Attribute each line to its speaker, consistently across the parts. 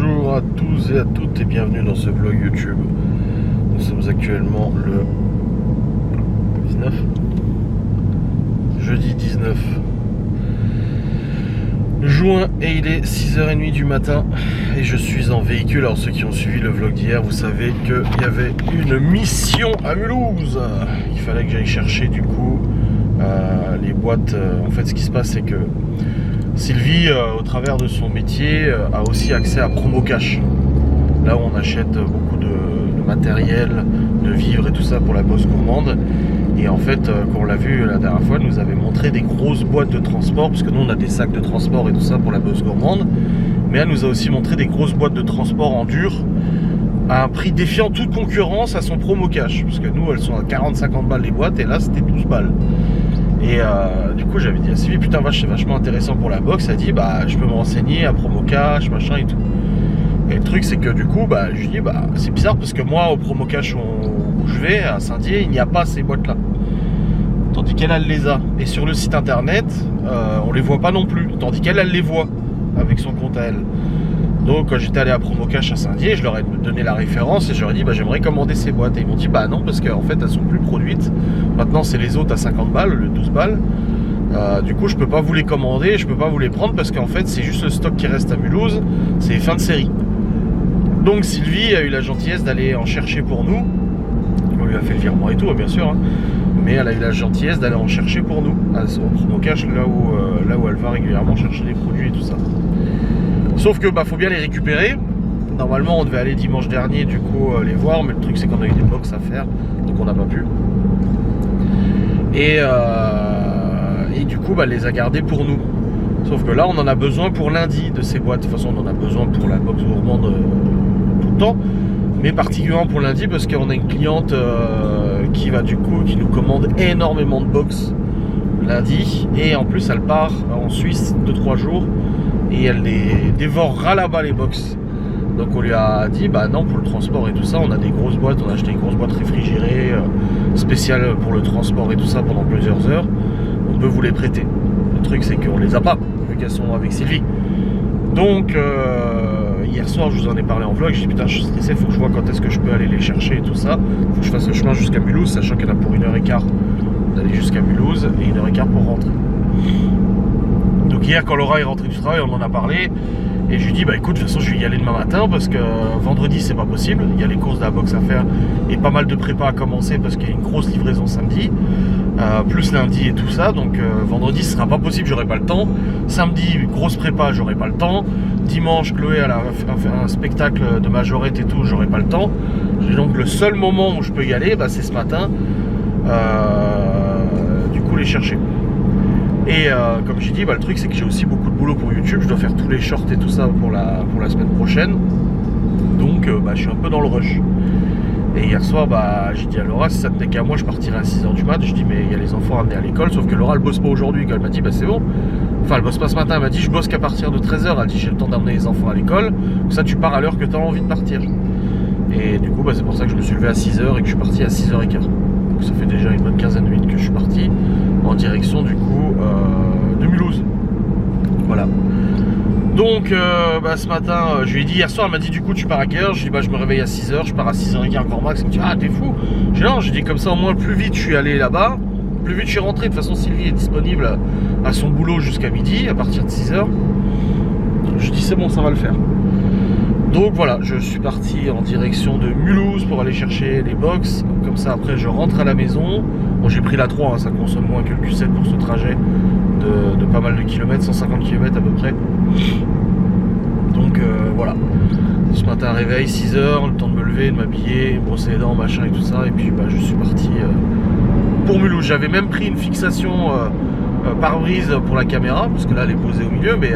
Speaker 1: Bonjour à tous et à toutes et bienvenue dans ce vlog YouTube. Nous sommes actuellement le 19 jeudi 19 juin et il est 6h30 du matin et je suis en véhicule. Alors ceux qui ont suivi le vlog d'hier, vous savez qu'il y avait une mission à Mulhouse. Il fallait que j'aille chercher du coup les boîtes. En fait ce qui se passe c'est que Sylvie, au travers de son métier, a aussi accès à Promocash. Là où on achète beaucoup de matériel, de vivres et tout ça pour la Bosse Gourmande. Et en fait, quand on l'a vu la dernière fois, elle nous avait montré des grosses boîtes de transport, parce que nous on a des sacs de transport et tout ça pour la Bosse Gourmande. Mais elle nous a aussi montré des grosses boîtes de transport en dur, à un prix défiant toute concurrence à son Promocash. Parce que nous, elles sont à 40-50 balles les boîtes, et là c'était 12 balles. Et du coup j'avais dit à Sylvie, putain vache, c'est vachement intéressant pour la boxe. Elle dit bah je peux me renseigner à Promocash machin et tout. Et le truc c'est que du coup bah je lui dis bah c'est bizarre parce que moi au Promocash où je vais à Saint-Dié, il n'y a pas ces boîtes là, tandis qu'elle les a. Et sur le site internet on les voit pas non plus, tandis qu'elle les voit avec son compte à elle. Donc quand j'étais allé à Promocash à Saint-Dié, je leur ai donné la référence et je leur ai dit bah j'aimerais commander ces boîtes. Et ils m'ont dit bah non, parce qu'en fait elles sont plus produites. Maintenant c'est les autres à 50 balles, le 12 balles. Du coup je peux pas vous les commander, je peux pas vous les prendre parce qu'en fait c'est juste le stock qui reste à Mulhouse, c'est les fins de série. Donc Sylvie a eu la gentillesse d'aller en chercher pour nous. On lui a fait le virement et tout bien sûr, hein. Mais elle a eu la gentillesse d'aller en chercher pour nous au Promocash, là où elle va régulièrement chercher des produits et tout ça. Sauf que bah faut bien les récupérer. Normalement on devait aller dimanche dernier du coup les voir, mais le truc c'est qu'on a eu des box à faire, donc on n'a pas pu. Et du coup bah elle les a gardées pour nous. Sauf que là on en a besoin pour lundi de ces boîtes. De toute façon on en a besoin pour la box gourmande tout le temps, mais particulièrement pour lundi parce qu'on a une cliente qui nous commande énormément de box lundi, et en plus elle part en Suisse 2-3 jours et elle les dévorera là-bas les box. Donc on lui a dit bah non, pour le transport et tout ça on a des grosses boîtes, on a acheté une grosse boîte réfrigérée spéciale pour le transport et tout ça pendant plusieurs heures, on peut vous les prêter. Le truc c'est qu'on les a pas vu qu'elles sont avec Sylvie. Donc hier soir je vous en ai parlé en vlog, j'ai dit putain je suis stressé, faut que je vois quand est-ce que je peux aller les chercher et tout ça, faut que je fasse le chemin jusqu'à Mulhouse, sachant qu'elle a pour 1h15 d'aller jusqu'à Mulhouse et 1h15 pour rentrer. Donc hier quand Laura est rentrée du travail on en a parlé et je lui dis bah écoute de toute façon je vais y aller demain matin parce que vendredi c'est pas possible, il y a les courses de la boxe à faire et pas mal de prépa à commencer parce qu'il y a une grosse livraison samedi, plus lundi et tout ça, donc vendredi ce sera pas possible, j'aurai pas le temps. Samedi grosse prépa, j'aurai pas le temps. Dimanche Chloé elle a fait un spectacle de majorette et tout, j'aurai pas le temps. Donc le seul moment où je peux y aller bah, c'est ce matin, du coup les chercher. Et comme j'ai dit, bah, le truc c'est que j'ai aussi beaucoup de boulot pour YouTube, je dois faire tous les shorts et tout ça pour la semaine prochaine. Donc bah, je suis un peu dans le rush. Et hier soir, bah, j'ai dit à Laura, si ça tenait qu'à moi, je partirais à 6h du mat. Je dis mais il y a les enfants à amener à l'école, sauf que Laura elle bosse pas aujourd'hui. Elle m'a dit bah c'est bon. Enfin elle bosse pas ce matin, elle m'a dit je bosse qu'à partir de 13h. Elle dit j'ai le temps d'amener les enfants à l'école. Ça tu pars à l'heure que tu as envie de partir. Et du coup bah, c'est pour ça que je me suis levé à 6h et que je suis parti à 6h15. Donc ça fait déjà une bonne quinzaine de minutes que je suis parti en direction du coup de Mulhouse. Voilà. Donc bah, ce matin je lui ai dit, hier soir elle m'a dit du coup tu pars à quelle heure? Je lui ai dit bah je me réveille à 6h, je pars à 6h15 encore max. Elle me dit ah t'es fou. J'ai dit non, j'ai dit comme ça au moins plus vite je suis allé là-bas, plus vite je suis rentré. De toute façon Sylvie est disponible à son boulot jusqu'à midi à partir de 6h. Je dis c'est bon, ça va le faire. Donc voilà, je suis parti en direction de Mulhouse pour aller chercher les box. Comme ça après je rentre à la maison. Bon j'ai pris la 3, hein, ça consomme moins que le Q7 pour ce trajet de pas mal de kilomètres, 150 km à peu près. Donc voilà. Ce matin réveil, 6h, le temps de me lever, de m'habiller, brosser les dents, machin et tout ça. Et puis bah, je suis parti pour Mulhouse. J'avais même pris une fixation pare-brise pour la caméra, parce que là elle est posée au milieu, mais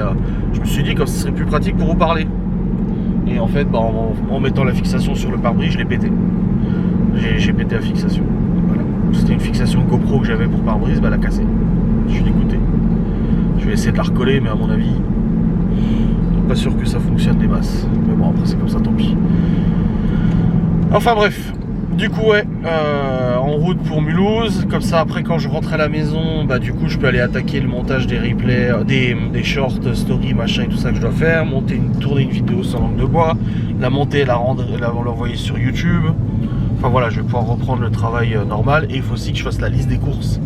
Speaker 1: je me suis dit que ce serait plus pratique pour vous parler. Et en fait, bah, en mettant la fixation sur le pare-brise, je l'ai pété. J'ai pété la fixation. Voilà. C'était une fixation GoPro que j'avais pour pare-brise, bah, elle a cassé. Je suis dégoûté. Je vais essayer de la recoller, mais à mon avis, pas sûr que ça fonctionne des masses. Mais bon, après, c'est comme ça, tant pis. Enfin bref. Du coup ouais, en route pour Mulhouse, comme ça après quand je rentre à la maison, bah du coup je peux aller attaquer le montage des replays, des shorts, story, machin et tout ça que je dois faire, tourner une vidéo sans langue de bois, la monter, l'envoyer sur YouTube. Enfin voilà, je vais pouvoir reprendre le travail normal et il faut aussi que je fasse la liste des courses.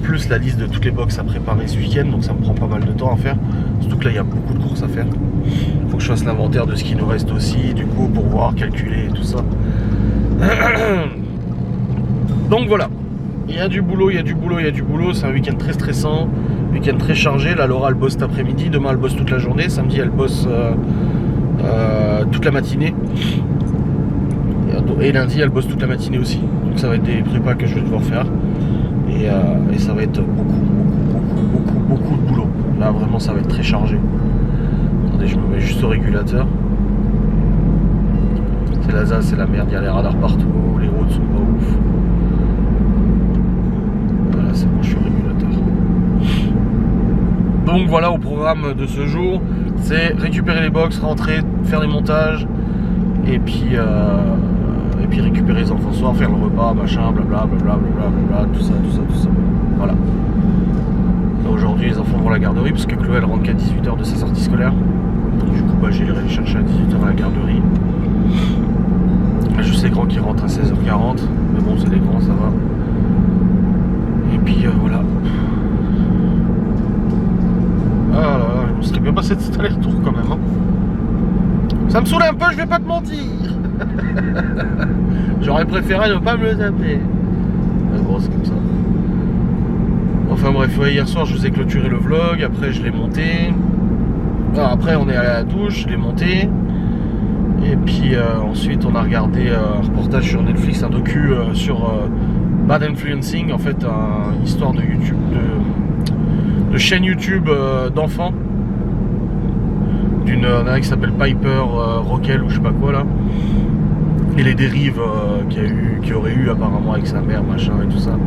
Speaker 1: Plus la liste de toutes les box à préparer ce week-end, donc ça me prend pas mal de temps à faire. Surtout que là il y a beaucoup de courses à faire. Il faut que je fasse l'inventaire de ce qui nous reste aussi, du coup pour voir, calculer et tout ça. Donc voilà, il y a du boulot, il y a du boulot, il y a du boulot. C'est un week-end très stressant, week-end très chargé. Là Laura elle bosse cet après-midi, demain elle bosse toute la journée, samedi elle bosse toute la matinée. Et lundi elle bosse toute la matinée aussi. Donc ça va être des prépas que je vais devoir faire. Et ça va être beaucoup de boulot. Là vraiment ça va être très chargé. Attendez, je me mets juste au régulateur. C'est l'Alsace, c'est la merde, il y a les radars partout, les routes sont pas ouf. Voilà, c'est bon, je suis au régulateur. Donc voilà, au programme de ce jour, c'est récupérer les box, rentrer, faire les montages, et puis récupérer les enfants ce soir, faire le repas, machin, blablabla, tout ça. Voilà. Aujourd'hui, les enfants vont à la garderie, parce que Chloé elle rentre qu'à 18h de sa sortie scolaire. Du coup, bah, j'irai les chercher à 18h à la garderie. Je sais grand qui rentre à 16h40, mais bon, c'est des grands, ça va. Et puis voilà. Ah là là, on serait bien passé de cet aller-retour quand même. Hein. Ça me saoulait un peu, je vais pas te mentir. J'aurais préféré ne pas me le taper. Mais bon, c'est comme ça. Enfin bref, ouais, hier soir je vous ai clôturé le vlog, après je l'ai monté. Alors, après on est allé à la douche, je l'ai monté. Et puis ensuite on a regardé un reportage sur Netflix, un docu sur Bad Influencing, en fait une histoire de YouTube, de chaîne YouTube d'enfants. D'une nana qui s'appelle Piper Rockel ou je sais pas quoi là. Et les dérives qu'il y aurait eu apparemment avec sa mère, machin et tout ça.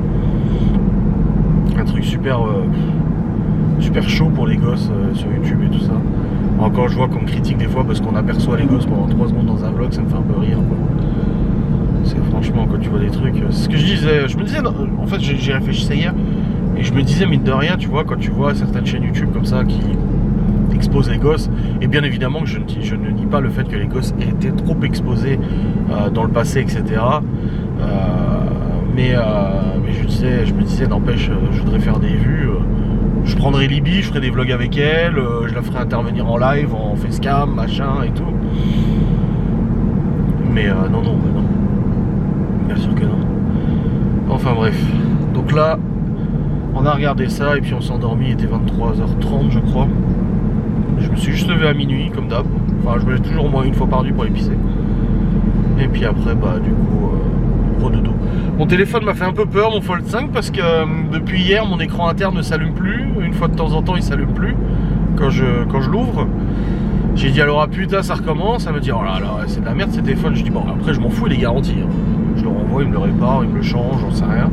Speaker 1: Un truc super chaud pour les gosses sur YouTube et tout ça. Encore je vois qu'on critique des fois parce qu'on aperçoit les gosses pendant 3 secondes dans un vlog, ça me fait un peu rire quoi. C'est franchement quand tu vois des trucs, c'est ce que je disais, en fait j'ai réfléchi ça hier et je me disais mine de rien, tu vois, quand tu vois certaines chaînes YouTube comme ça qui exposent les gosses, et bien évidemment que je ne nie pas le fait que les gosses aient été trop exposés dans le passé, etc. Mais je me disais n'empêche, je voudrais faire des vues. Je prendrai Libye, je ferai des vlogs avec elle, je la ferai intervenir en live, en facecam, machin et tout. Mais non. Bien sûr que non. Enfin bref. Donc là, on a regardé ça et puis on s'est endormi, il était 23h30 je crois. Je me suis juste levé à minuit comme d'hab. Enfin je me lève toujours au moins une fois par nuit pour épicer. Et puis après bah du coup redodo. Mon téléphone m'a fait un peu peur, mon Fold 5, parce que depuis hier mon écran interne ne s'allume plus. Une fois de temps en temps il s'allume plus quand je l'ouvre. J'ai dit alors putain ça recommence. Elle me dit oh là là c'est de la merde ce téléphone. Je dis bon après je m'en fous, il est garanti. Hein. Je le renvoie, il me le répare, il me le change, j'en sais rien.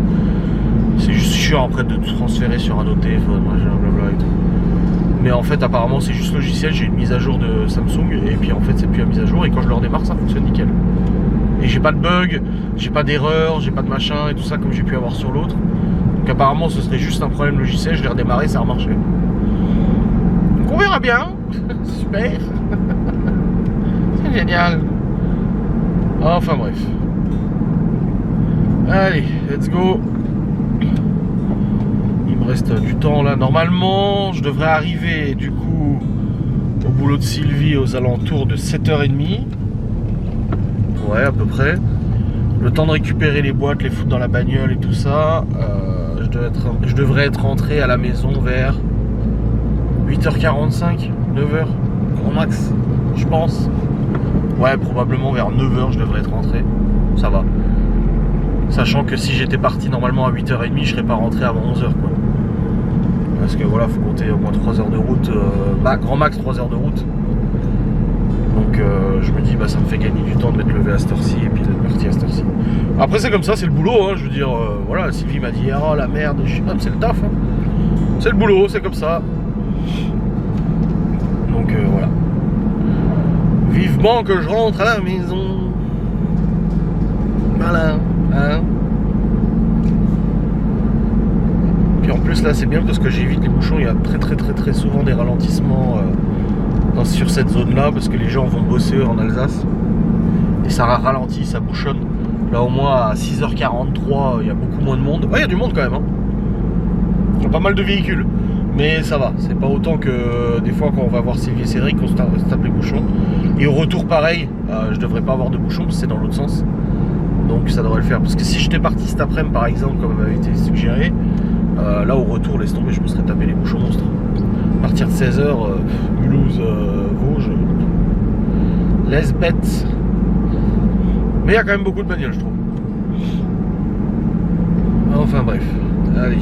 Speaker 1: C'est juste chiant après de transférer sur un autre téléphone, blablabla et tout. Mais en fait apparemment c'est juste logiciel, j'ai une mise à jour de Samsung et puis en fait c'est plus la mise à jour et quand je le redémarre ça fonctionne nickel. Et j'ai pas de bug, j'ai pas d'erreur, j'ai pas de machin et tout ça comme j'ai pu avoir sur l'autre. Donc apparemment ce serait juste un problème logiciel, je l'ai redémarré, ça a remarché. Donc on verra bien. Super. C'est génial. Enfin bref. Allez, let's go. Il me reste du temps là. Normalement, je devrais arriver du coup au boulot de Sylvie aux alentours de 7h30. Ouais, à peu près. Le temps de récupérer les boîtes, les foutre dans la bagnole et tout ça. Je devrais être rentré à la maison vers 8h45, 9h, grand max, je pense. Ouais, probablement vers 9h je devrais être rentré. Ça va. Sachant que si j'étais parti normalement à 8h30, je serais pas rentré avant 11h quoi. Parce que voilà, faut compter au moins 3 heures de route, grand max 3 heures de route. Donc je me dis bah ça me fait gagner du temps de m'être levé à cette heure-ci et puis d'être parti à cette heure-ci. Après c'est comme ça, c'est le boulot, hein, je veux dire, voilà, Sylvie m'a dit oh la merde, c'est le taf. Hein. C'est le boulot, c'est comme ça. Donc voilà. Vivement que je rentre à la maison. Malin, hein. Puis en plus là c'est bien parce que j'évite les bouchons, il y a très souvent des ralentissements sur cette zone là parce que les gens vont bosser en Alsace et ça ralentit, ça bouchonne. Là au moins à 6h43 il y a beaucoup moins de monde. Ouais, il y a du monde quand même hein. Il y a pas mal de véhicules. Mais ça va, c'est pas autant que des fois quand on va voir Sylvie et Cédric qu'on se tape les bouchons. Et au retour pareil, je devrais pas avoir de bouchons parce que c'est dans l'autre sens. Donc ça devrait le faire. Parce que si j'étais parti cet après-midi par exemple, comme m'avait été suggéré, là au retour, laisse tomber, je me serais tapé les bouchons monstres. À partir de 16h, Mulhouse, Vosges, laisse bête. Mais il y a quand même beaucoup de bagnoles je trouve. Enfin bref, allez.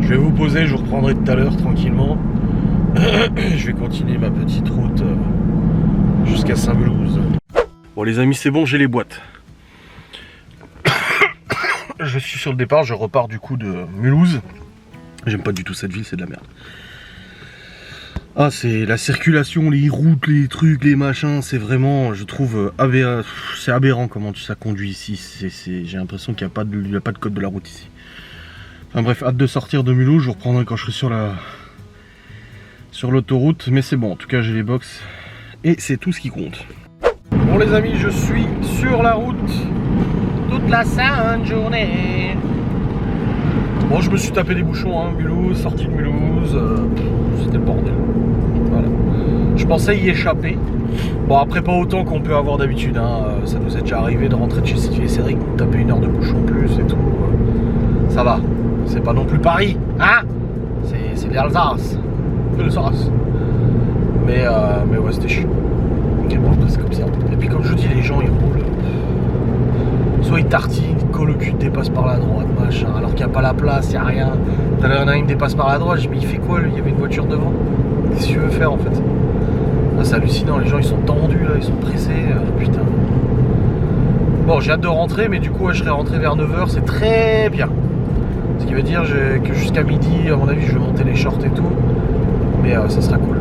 Speaker 1: Je vais vous poser, je vous reprendrai tout à l'heure tranquillement. Je vais continuer ma petite route jusqu'à Saint-Mulhouse. Bon les amis, c'est bon, j'ai les boîtes. Je suis sur le départ, je repars du coup de Mulhouse. J'aime pas du tout cette ville, c'est de la merde. Ah, c'est la circulation, les routes, les trucs, les machins, c'est vraiment, je trouve, c'est aberrant comment ça conduit ici. J'ai l'impression qu'il n'y a pas de code de la route ici. Enfin bref, hâte de sortir de Mulhouse, je vous reprendrai quand je serai sur l'autoroute, mais c'est bon, en tout cas j'ai les box et c'est tout ce qui compte. Bon les amis, je suis sur la route toute la sainte journée. Bon, je me suis tapé des bouchons, hein, Mulhouse, sortie de Mulhouse, c'était le bordel. Voilà. Je pensais y échapper. Bon, après pas autant qu'on peut avoir d'habitude, hein. Ça nous est déjà arrivé de rentrer de chez Sylvie et Cédric, de taper 1 heure de bouchon plus et tout. Ça va. C'est pas non plus Paris, hein. C'est l'Alsace. Mais ouais, c'était chiant. Ok, bon, c'est comme ça. Et puis comme je vous dis, les gens ils roulent. Soit ils tartinent, ils collent au cul, dépassent par la droite, machin, alors qu'il n'y a pas la place, il n'y a rien. Tout à l'heure, il y en a un qui me dépasse par la droite, je me dis, il fait quoi lui? Il y avait une voiture devant. Qu'est-ce que tu veux faire en fait? Ah, c'est hallucinant, les gens ils sont tendus là, ils sont pressés, putain. Bon, j'ai hâte de rentrer, mais du coup, ouais, je serai rentré vers 9h, c'est très bien. Ce qui veut dire que jusqu'à midi, à mon avis, je vais monter les shorts et tout. Mais ça sera cool.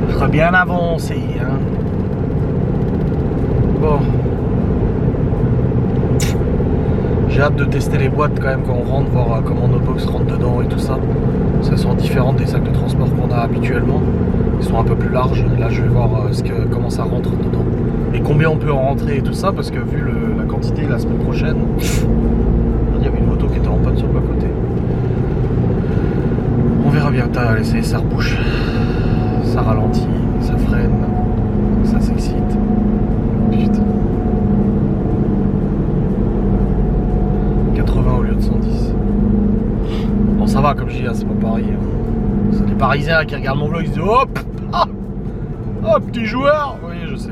Speaker 1: Je serai bien avancé, hein. Bon. J'ai hâte de tester les boîtes quand même quand on rentre, voir comment nos box rentrent dedans et tout ça. Ça sont différentes des sacs de transport qu'on a habituellement. Ils sont un peu plus larges. Là, je vais voir comment ça rentre dedans. Et combien on peut en rentrer et tout ça, parce que vu la quantité la semaine prochaine, il y avait une moto qui était en panne sur le bas-côté. On verra bien. Allez, ça rebouche. Ça ralentit, ça freine, ça s'excite. Putain. 80 au lieu de 110. Bon, ça va, comme je dis, c'est pas pareil. C'est des Parisiens qui regardent mon vlog, ils se disent hop, oh, petit joueur. Oui, je sais.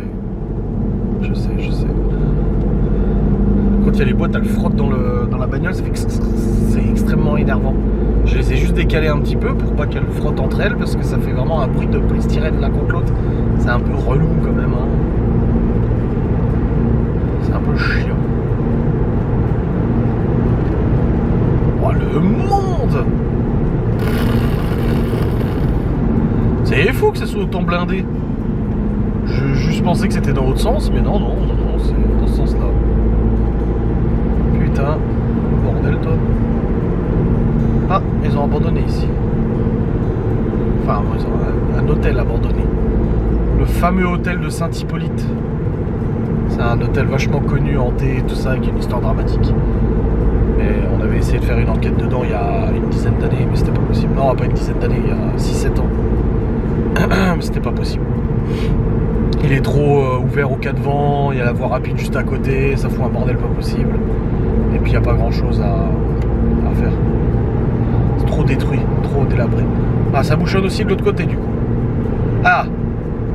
Speaker 1: Quand il y a les boîtes, elles frottent dans la bagnole, ça fait que c'est extrêmement énervant. Je les ai juste décalées un petit peu pour pas qu'elles frottent entre elles, parce que ça fait vraiment un bruit de polystyrène l'un contre l'autre. C'est un peu relou quand même, hein. C'est un peu chiant. Oh, le monde! C'est fou que ça soit autant blindé. Je juste pensais que c'était dans l'autre sens, mais non, c'est dans ce sens-là. Putain, bordel, toi. Ah, ils ont abandonné ici. Enfin, ils ont un hôtel abandonné. Le fameux hôtel de Saint-Hippolyte. C'est un hôtel vachement connu, hanté et tout ça, avec une histoire dramatique. Mais on avait essayé de faire une enquête dedans il y a une dizaine d'années, mais c'était pas possible. Non, pas une dizaine d'années, il y a 6-7 ans. Mais c'était pas possible. Il est trop ouvert au cas de vent, il y a la voie rapide juste à côté, ça fout un bordel pas possible. Et puis il n'y a pas grand chose à faire. C'est trop détruit, trop délabré. Ah, ça bouchonne aussi de l'autre côté du coup. Ah,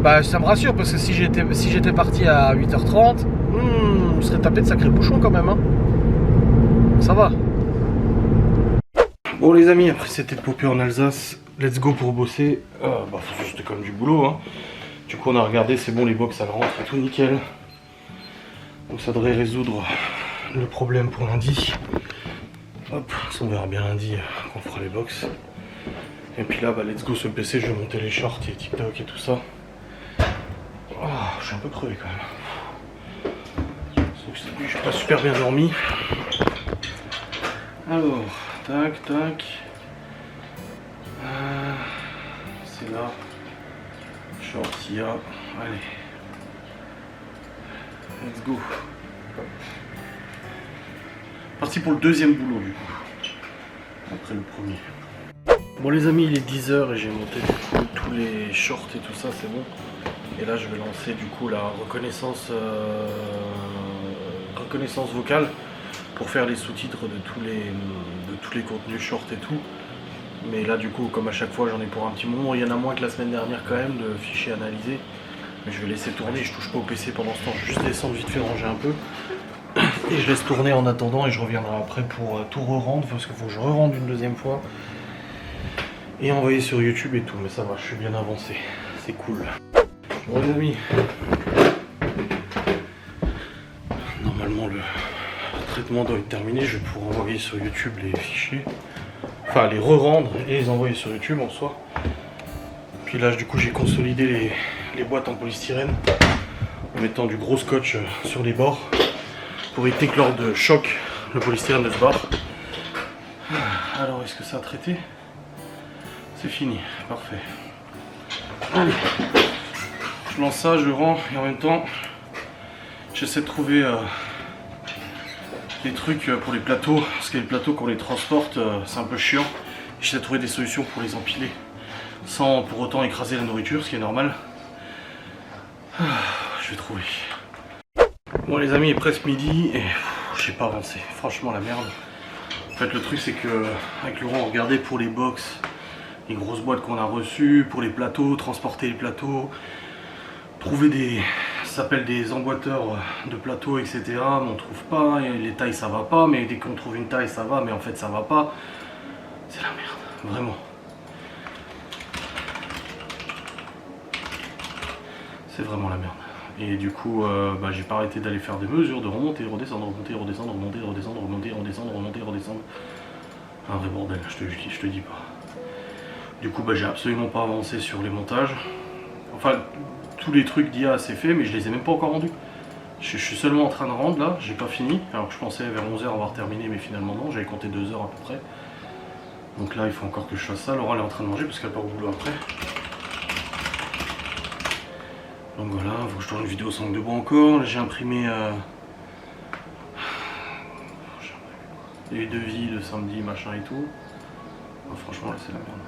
Speaker 1: bah ça me rassure parce que si j'étais parti à 8h30, je serais tapé de sacrés bouchons quand même, hein. Ça va. Bon les amis, après cette épopée en Alsace, let's go pour bosser. Bah c'était comme du boulot, hein. Du coup on a regardé, c'est bon, les box elles rentrent et tout nickel. Donc ça devrait résoudre le problème pour lundi. Hop, ça on verra bien lundi quand on fera les box. Et puis là, bah let's go sur le PC, je vais monter les shorts et TikTok et tout ça. Oh, je suis un peu crevé quand même. que cette nuit, je n'ai pas super bien dormi. Alors, tac, tac. C'est là. Shortia. Allez. Let's go. Parti pour le deuxième boulot du coup. Après le premier. Bon les amis, il est 10h et j'ai monté du coup tous les shorts et tout ça, c'est bon. Et là je vais lancer du coup la reconnaissance vocale pour faire les sous-titres de tous les contenus shorts et tout. Mais là du coup, comme à chaque fois j'en ai pour un petit moment, il y en a moins que la semaine dernière quand même de fichiers analysés. Mais je vais laisser tourner, je touche pas au PC pendant ce temps, je vais juste descendre vite fait, ranger un peu. Et je laisse tourner en attendant et je reviendrai après pour tout re-rendre, parce qu'il faut que je re-rende une deuxième fois. Et envoyer sur YouTube et tout, mais ça va, je suis bien avancé, c'est cool. Bon les amis, normalement le traitement doit être terminé, je vais pouvoir envoyer sur YouTube les fichiers. Enfin les re-rendre et les envoyer sur YouTube en soi. Puis là du coup j'ai consolidé les boîtes en polystyrène en mettant du gros scotch sur les bords pour éviter que lors de choc le polystyrène ne se barre. Alors est-ce que ça a traité? C'est fini, parfait. Allez, je lance ça, je rends et en même temps j'essaie de trouver des trucs pour les plateaux, parce que les plateaux quand on les transporte c'est un peu chiant. J'essaie de trouver des solutions pour les empiler sans pour autant écraser la nourriture, ce qui est normal. Je vais trouver. Bon les amis, il est presque midi et j'ai pas avancé, franchement la merde. En fait le truc c'est que avec Laurent on regardait pour les box, les grosses boîtes qu'on a reçues, pour les plateaux, transporter les plateaux, trouver des, ça s'appelle des emboîteurs de plateaux etc. Mais on trouve pas, et les tailles ça va pas, mais dès qu'on trouve une taille ça va, mais en fait ça va pas. C'est la merde, vraiment. C'est vraiment la merde. Et du coup, j'ai pas arrêté d'aller faire des mesures, de remonter, redescendre, remonter, redescendre, remonter, redescendre, remonter, redescendre, remonter, redescendre. Un vrai bordel, je te dis pas. Du coup, j'ai absolument pas avancé sur les montages. Enfin, tous les trucs d'IA c'est fait, mais je les ai même pas encore rendus. Je suis seulement en train de rendre là, j'ai pas fini. Alors que je pensais vers 11h avoir terminé, mais finalement non, j'avais compté 2 heures à peu près. Donc là, il faut encore que je fasse ça. Laura elle est en train de manger parce qu'elle part au boulot après. Donc voilà, il faut que je tourne une vidéo sans langue de bois encore. J'ai imprimé les devis de samedi, machin et tout. Franchement, là, c'est la merde.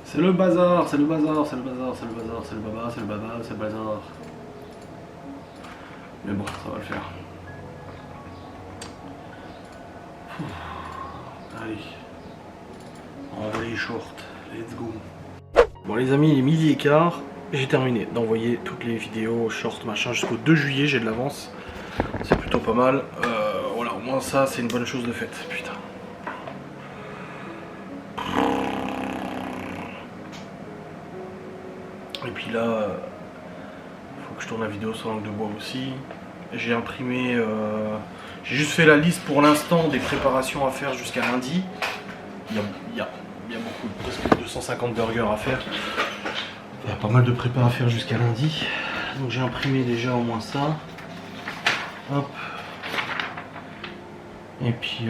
Speaker 1: C'est le bazar, c'est le bazar, c'est le bazar, c'est le bazar, c'est le baba, c'est le baba, c'est le bazar. Mais bon, ça va le faire. Allez. On va les shorts, let's go. Bon les amis, il est 12h15, j'ai terminé d'envoyer toutes les vidéos, shorts, machin, jusqu'au 2 juillet, j'ai de l'avance. C'est plutôt pas mal. Voilà, au moins ça, c'est une bonne chose de faite, putain. Et puis là, faut que je tourne la vidéo sans langue de bois aussi. J'ai imprimé, j'ai juste fait la liste pour l'instant des préparations à faire jusqu'à lundi. Il y a beaucoup, presque 250 burgers à faire. Il y a pas mal de prépa à faire jusqu'à lundi. Donc j'ai imprimé déjà au moins ça. Hop. Et puis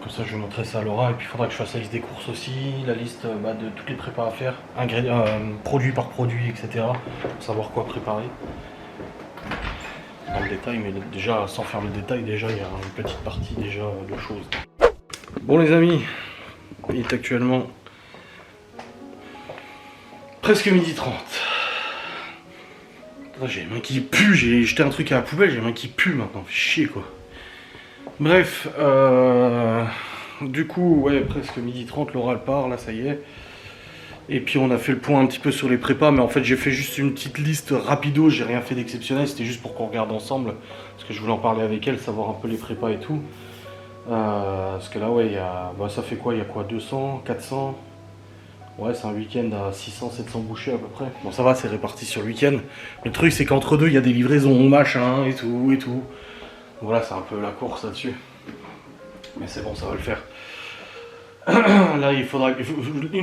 Speaker 1: comme ça je vais montrer ça à Laura. Et puis il faudra que je fasse la liste des courses aussi, la liste de toutes les prépas à faire, produit par produit, etc. Pour savoir quoi préparer. Dans le détail, mais déjà sans faire le détail, déjà il y a une petite partie déjà de choses. Bon les amis, il est actuellement presque 12h30. J'ai les mains qui puent, j'ai jeté un truc à la poubelle, j'ai les mains qui puent maintenant, fait chier quoi. Bref, du coup, ouais, presque 12h30, Laura elle part, là ça y est. Et puis on a fait le point un petit peu sur les prépas, mais en fait j'ai fait juste une petite liste rapido, j'ai rien fait d'exceptionnel, c'était juste pour qu'on regarde ensemble, parce que je voulais en parler avec elle, savoir un peu les prépas et tout. Parce que là, ouais, ça fait quoi? Il y a quoi? 200, 400? Ouais, c'est un week-end à 600, 700 bouchées à peu près. Bon, ça va, c'est réparti sur le week-end. Mais le truc, c'est qu'entre deux, il y a des livraisons, machin, et tout, et tout. Voilà, c'est un peu la course là-dessus. Mais c'est bon, ça va le faire. Là, une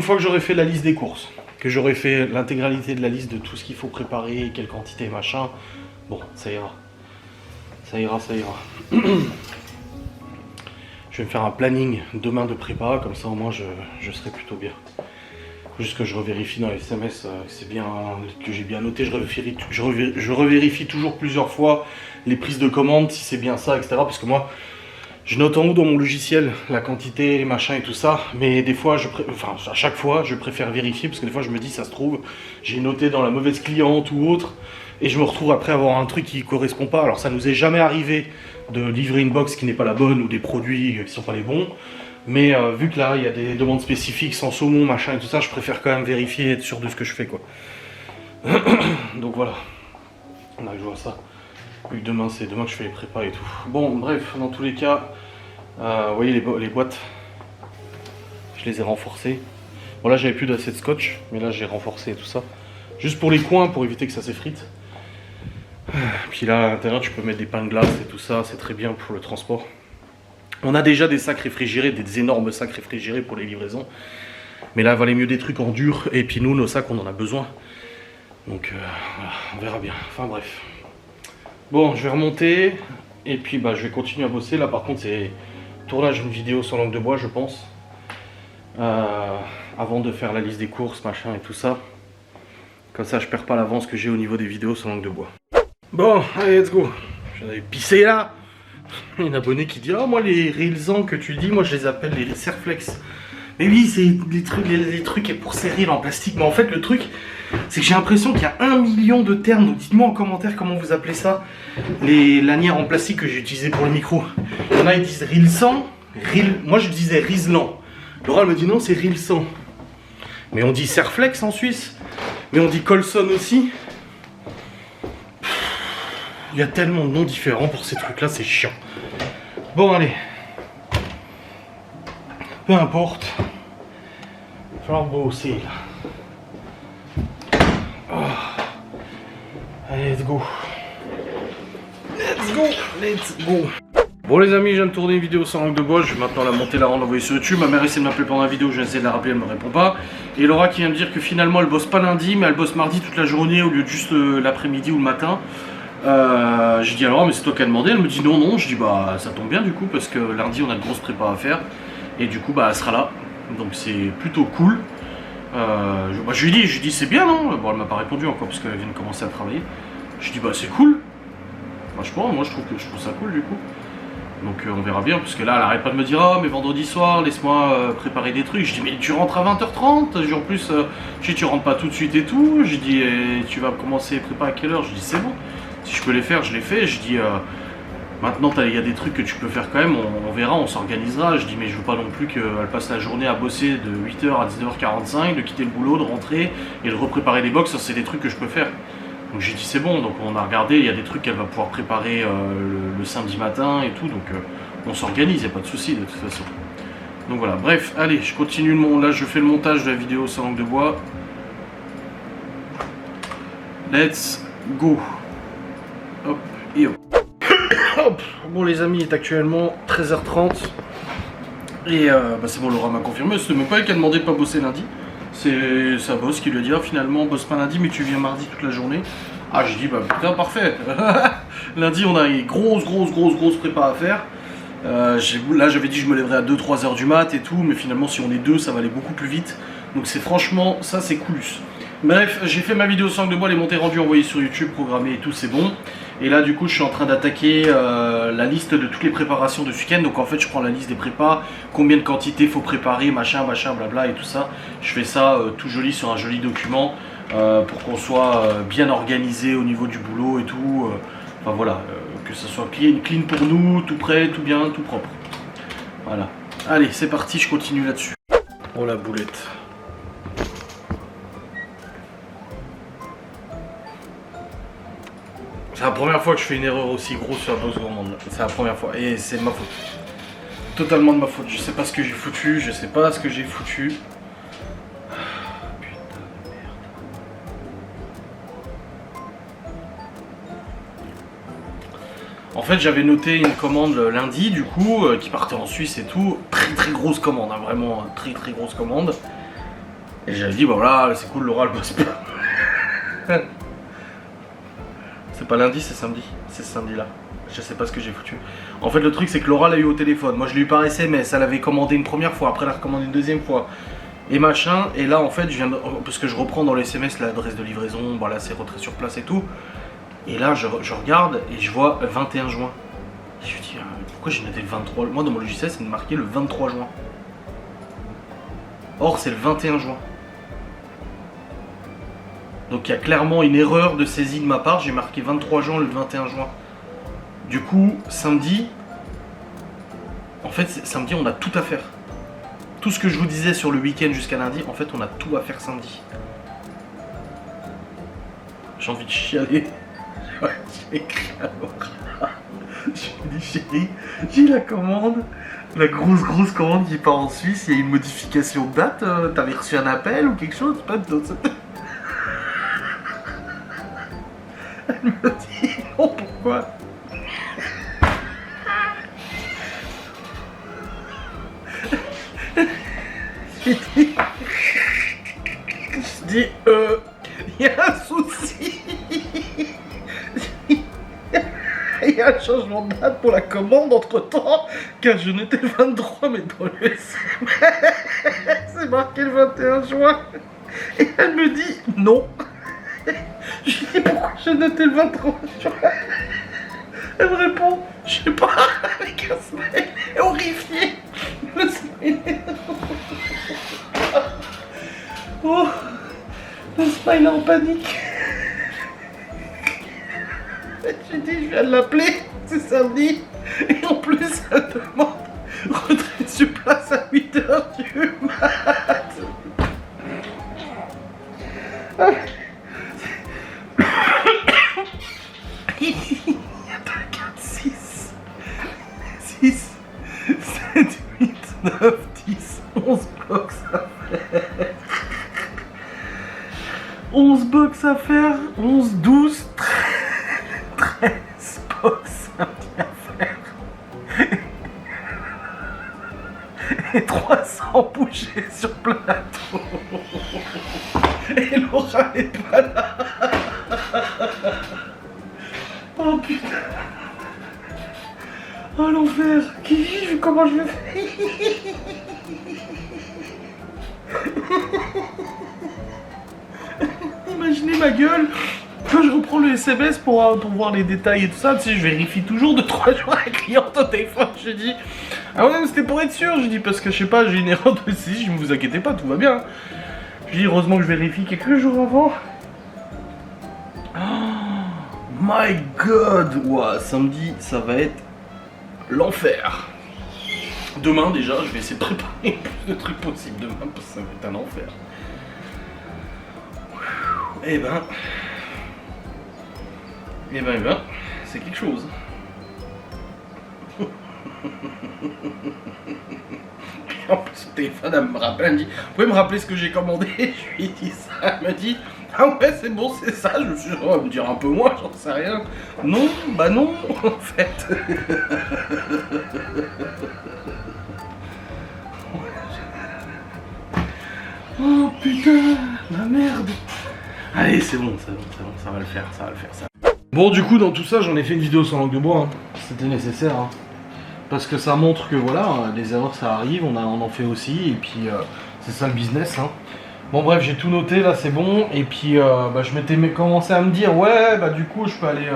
Speaker 1: fois que j'aurai fait la liste des courses, que j'aurai fait l'intégralité de la liste de tout ce qu'il faut préparer, quelle quantité, machin, bon, ça ira. Ça ira. Je vais me faire un planning demain de prépa, comme ça au moins je serai plutôt bien. Juste que je revérifie dans les SMS que c'est bien, que j'ai bien noté, je revérifie toujours plusieurs fois les prises de commande, si c'est bien ça, etc. Parce que moi, je note en haut dans mon logiciel la quantité, les machins et tout ça, mais des fois, à chaque fois, je préfère vérifier, parce que des fois je me dis, ça se trouve, j'ai noté dans la mauvaise cliente ou autre, et je me retrouve après avoir un truc qui correspond pas. Alors ça nous est jamais arrivé de livrer une box qui n'est pas la bonne, ou des produits qui sont pas les bons, mais vu que là, il y a des demandes spécifiques sans saumon, machin et tout ça, je préfère quand même vérifier et être sûr de ce que je fais, quoi. Donc voilà, on a que je vois ça. Vu que demain, c'est demain que je fais les prépas et tout. Bon, bref, dans tous les cas, vous voyez les boîtes, je les ai renforcées. Bon là, j'avais plus d'assez de scotch, mais là, j'ai renforcé tout ça. Juste pour les coins, pour éviter que ça s'effrite. Puis là, à l'intérieur, tu peux mettre des pains de glace et tout ça, c'est très bien pour le transport. On a déjà des sacs réfrigérés, des énormes sacs réfrigérés pour les livraisons. Mais là, il valait mieux des trucs en dur. Et puis nous, nos sacs, on en a besoin. Donc, voilà, on verra bien. Enfin, bref. Bon, je vais remonter. Et puis, je vais continuer à bosser. Là, par contre, c'est tournage d'une vidéo sur langue de bois, je pense. Avant de faire la liste des courses, machin et tout ça. Comme ça, je perds pas l'avance que j'ai au niveau des vidéos sur langue de bois. Bon, allez, let's go. J'en avais pissé là. Une abonnée qui dit « Oh, moi, les Reelsans que tu dis, moi, je les appelle les Serflex. » Mais oui, c'est les trucs pour serrer en plastique. Mais en fait, le truc, c'est que j'ai l'impression qu'il y a 1 million de termes. Donc, dites-moi en commentaire comment vous appelez ça. Les lanières en plastique que j'ai utilisées pour le micro. Il y en a, ils disent Reelsan. Moi, je disais Rieslan. Laura, elle me dit non, c'est Reelsan. Mais on dit Serflex en Suisse. Mais on dit Colson aussi. Il y a tellement de noms différents pour ces trucs-là, c'est chiant. Bon, allez. Peu importe. Il va falloir bosser, là. Oh. Allez, let's go. Let's go. Bon, les amis, je viens de tourner une vidéo sans langue de bois. Je vais maintenant la monter, la rendre, l'envoyer sur YouTube. Ma mère essaie de m'appeler pendant la vidéo. Je vais essayer de la rappeler, elle me répond pas. Et Laura qui vient me dire que finalement, elle bosse pas lundi, mais elle bosse mardi toute la journée au lieu de juste l'après-midi ou le matin. J'ai dit alors mais c'est toi qui as demandé, elle me dit non, je dis ça tombe bien du coup parce que lundi on a de grosses prépas à faire et du coup elle sera là, donc c'est plutôt cool. Je lui dis c'est bien non, bon elle m'a pas répondu encore parce qu'elle vient de commencer à travailler. Je dis c'est cool, franchement moi je trouve ça cool du coup, donc on verra bien parce que là elle arrête pas de me dire mais vendredi soir laisse-moi préparer des trucs. Je dis mais tu rentres à 20h30, en plus je dis tu rentres pas tout de suite et tout, je dis tu vas commencer à préparer à quelle heure, je dis c'est bon. Si je peux les faire, je les fais. Je dis, maintenant, il y a des trucs que tu peux faire quand même, on verra, on s'organisera. Je dis, mais je veux pas non plus qu'elle passe la journée à bosser de 8h à 19h45, de quitter le boulot, de rentrer et de repréparer des box. Ça, c'est des trucs que je peux faire. Donc j'ai dit, c'est bon. Donc on a regardé, il y a des trucs qu'elle va pouvoir préparer le samedi matin et tout. Donc on s'organise, il n'y a pas de souci de toute façon. Donc voilà, bref, allez, je continue là, je fais le montage de la vidéo sans langue de bois. Let's go. Hop, et hop. Hop. Bon les amis, il est actuellement 13h30. Et c'est bon, Laura m'a confirmé. C'est même pas elle qui a demandé de pas bosser lundi. C'est sa boss qui lui a dit finalement bosse pas lundi mais tu viens mardi toute la journée. Je dis putain parfait. Lundi on a une grosse prépa à faire. Là j'avais dit que je me lèverais à 2-3 h du mat et tout, mais finalement si on est deux ça va aller beaucoup plus vite. Donc c'est franchement, ça c'est coolus. Bref, j'ai fait ma vidéo sans langue de bois, les montées rendues envoyées sur YouTube, programmées et tout, c'est bon. Et là du coup je suis en train d'attaquer la liste de toutes les préparations de ce week-end. Donc en fait je prends la liste des prépas, combien de quantités faut préparer, machin, blabla et tout ça. Je fais ça tout joli sur un joli document pour qu'on soit bien organisé au niveau du boulot et tout. Enfin voilà, que ça soit clean pour nous, tout prêt, tout bien, tout propre. Voilà. Allez, c'est parti, je continue là-dessus. Oh la boulette. C'est la première fois que je fais une erreur aussi grosse sur la box gourmande. C'est la première fois et c'est de ma faute. Totalement de ma faute. Je sais pas ce que j'ai foutu. Putain de merde. En fait, j'avais noté une commande le lundi, du coup, qui partait en Suisse et tout. Très grosse commande, hein, vraiment très grosse commande. Et j'avais dit, bah voilà, c'est cool, Laura, elle bosse pas. C'est pas lundi, c'est samedi. C'est ce samedi-là. Je sais pas ce que j'ai foutu. En fait, le truc, c'est que Laura l'a eu au téléphone. Moi, je l'ai eu par SMS. Elle avait commandé une première fois, après elle a recommandé une deuxième fois. Et machin. Et là, en fait, je viens de... Parce que je reprends dans les SMS l'adresse de livraison. Voilà, c'est retrait sur place et tout. Et là, je regarde et je vois 21 juin. Et je me dis, pourquoi j'ai noté le 23? Moi, dans mon logiciel, c'est marqué le 23 juin. Or, c'est le 21 juin. Donc, il y a clairement une erreur de saisie de ma part. J'ai marqué 23 juin le 21 juin. Du coup, samedi, en fait, samedi, on a tout à faire. Tout ce que je vous disais sur le week-end jusqu'à lundi, en fait, on a tout à faire samedi. J'ai envie de chialer. Ouais, j'ai écrit à Laura. Je lui ai dit, chérie, j'ai la commande, la grosse commande qui part en Suisse. Il y a une modification de date. T'avais reçu un appel ou quelque chose? Pas de d'autres. Elle me dit, non, pourquoi? Je dis, il y a un souci. Il y a un changement de date pour la commande entre temps, car je n'étais le 23, mais dans le SMS, c'est marqué le 21 juin. Et elle me dit, non. Je lui dis, pourquoi j'ai noté le 23 juin? Elle me répond, je sais pas, avec un smile horrifié. Le smile est... Oh, le smile en panique. J'ai dit, je viens de l'appeler, c'est samedi. Et en plus, elle demande retrait sur place à 8h du mat. Il y a 2, 4, 6, 7, 8, 9, 10, 11 box à faire. 11 box à faire, 11, 12, 13 box à faire. Et 300 bouchées sur plateau. Et Laura est pas là. Oh putain. Oh l'enfer. Comment je vais faire? Imaginez ma gueule quand je reprends le SMS pour voir les détails et tout ça. Tu sais, je vérifie toujours 2-3 jours la cliente au téléphone. Je dis, ah ouais, mais c'était pour être sûr. Je dis, parce que je sais pas, j'ai une erreur de saisie. Je ne vous inquiétez pas, tout va bien. Je dis, heureusement que je vérifie quelques jours avant. Oh my god. Ouah, samedi, ça va être l'enfer. Demain, déjà, je vais essayer de préparer le plus de trucs possible demain, parce que ça va être un enfer. Eh ben, c'est quelque chose. Et en plus, au téléphone, elle me rappelle, elle me dit, vous pouvez me rappeler ce que j'ai commandé? Je lui ai dit ça, elle me dit, ah ouais, c'est bon, c'est ça. Je me suis dit, oh, me dire un peu moins, j'en sais rien. Non, bah non, en fait. Oh putain, la merde. Allez, c'est bon, ça va le faire, ça. Bon, du coup, dans tout ça, j'en ai fait une vidéo sans langue de bois. Hein. C'était nécessaire, hein. Parce que ça montre que voilà, les erreurs ça arrive, on en fait aussi, et puis c'est ça le business. Hein. Bon bref, j'ai tout noté, là c'est bon, et puis je m'étais commencé à me dire, ouais, bah du coup je peux aller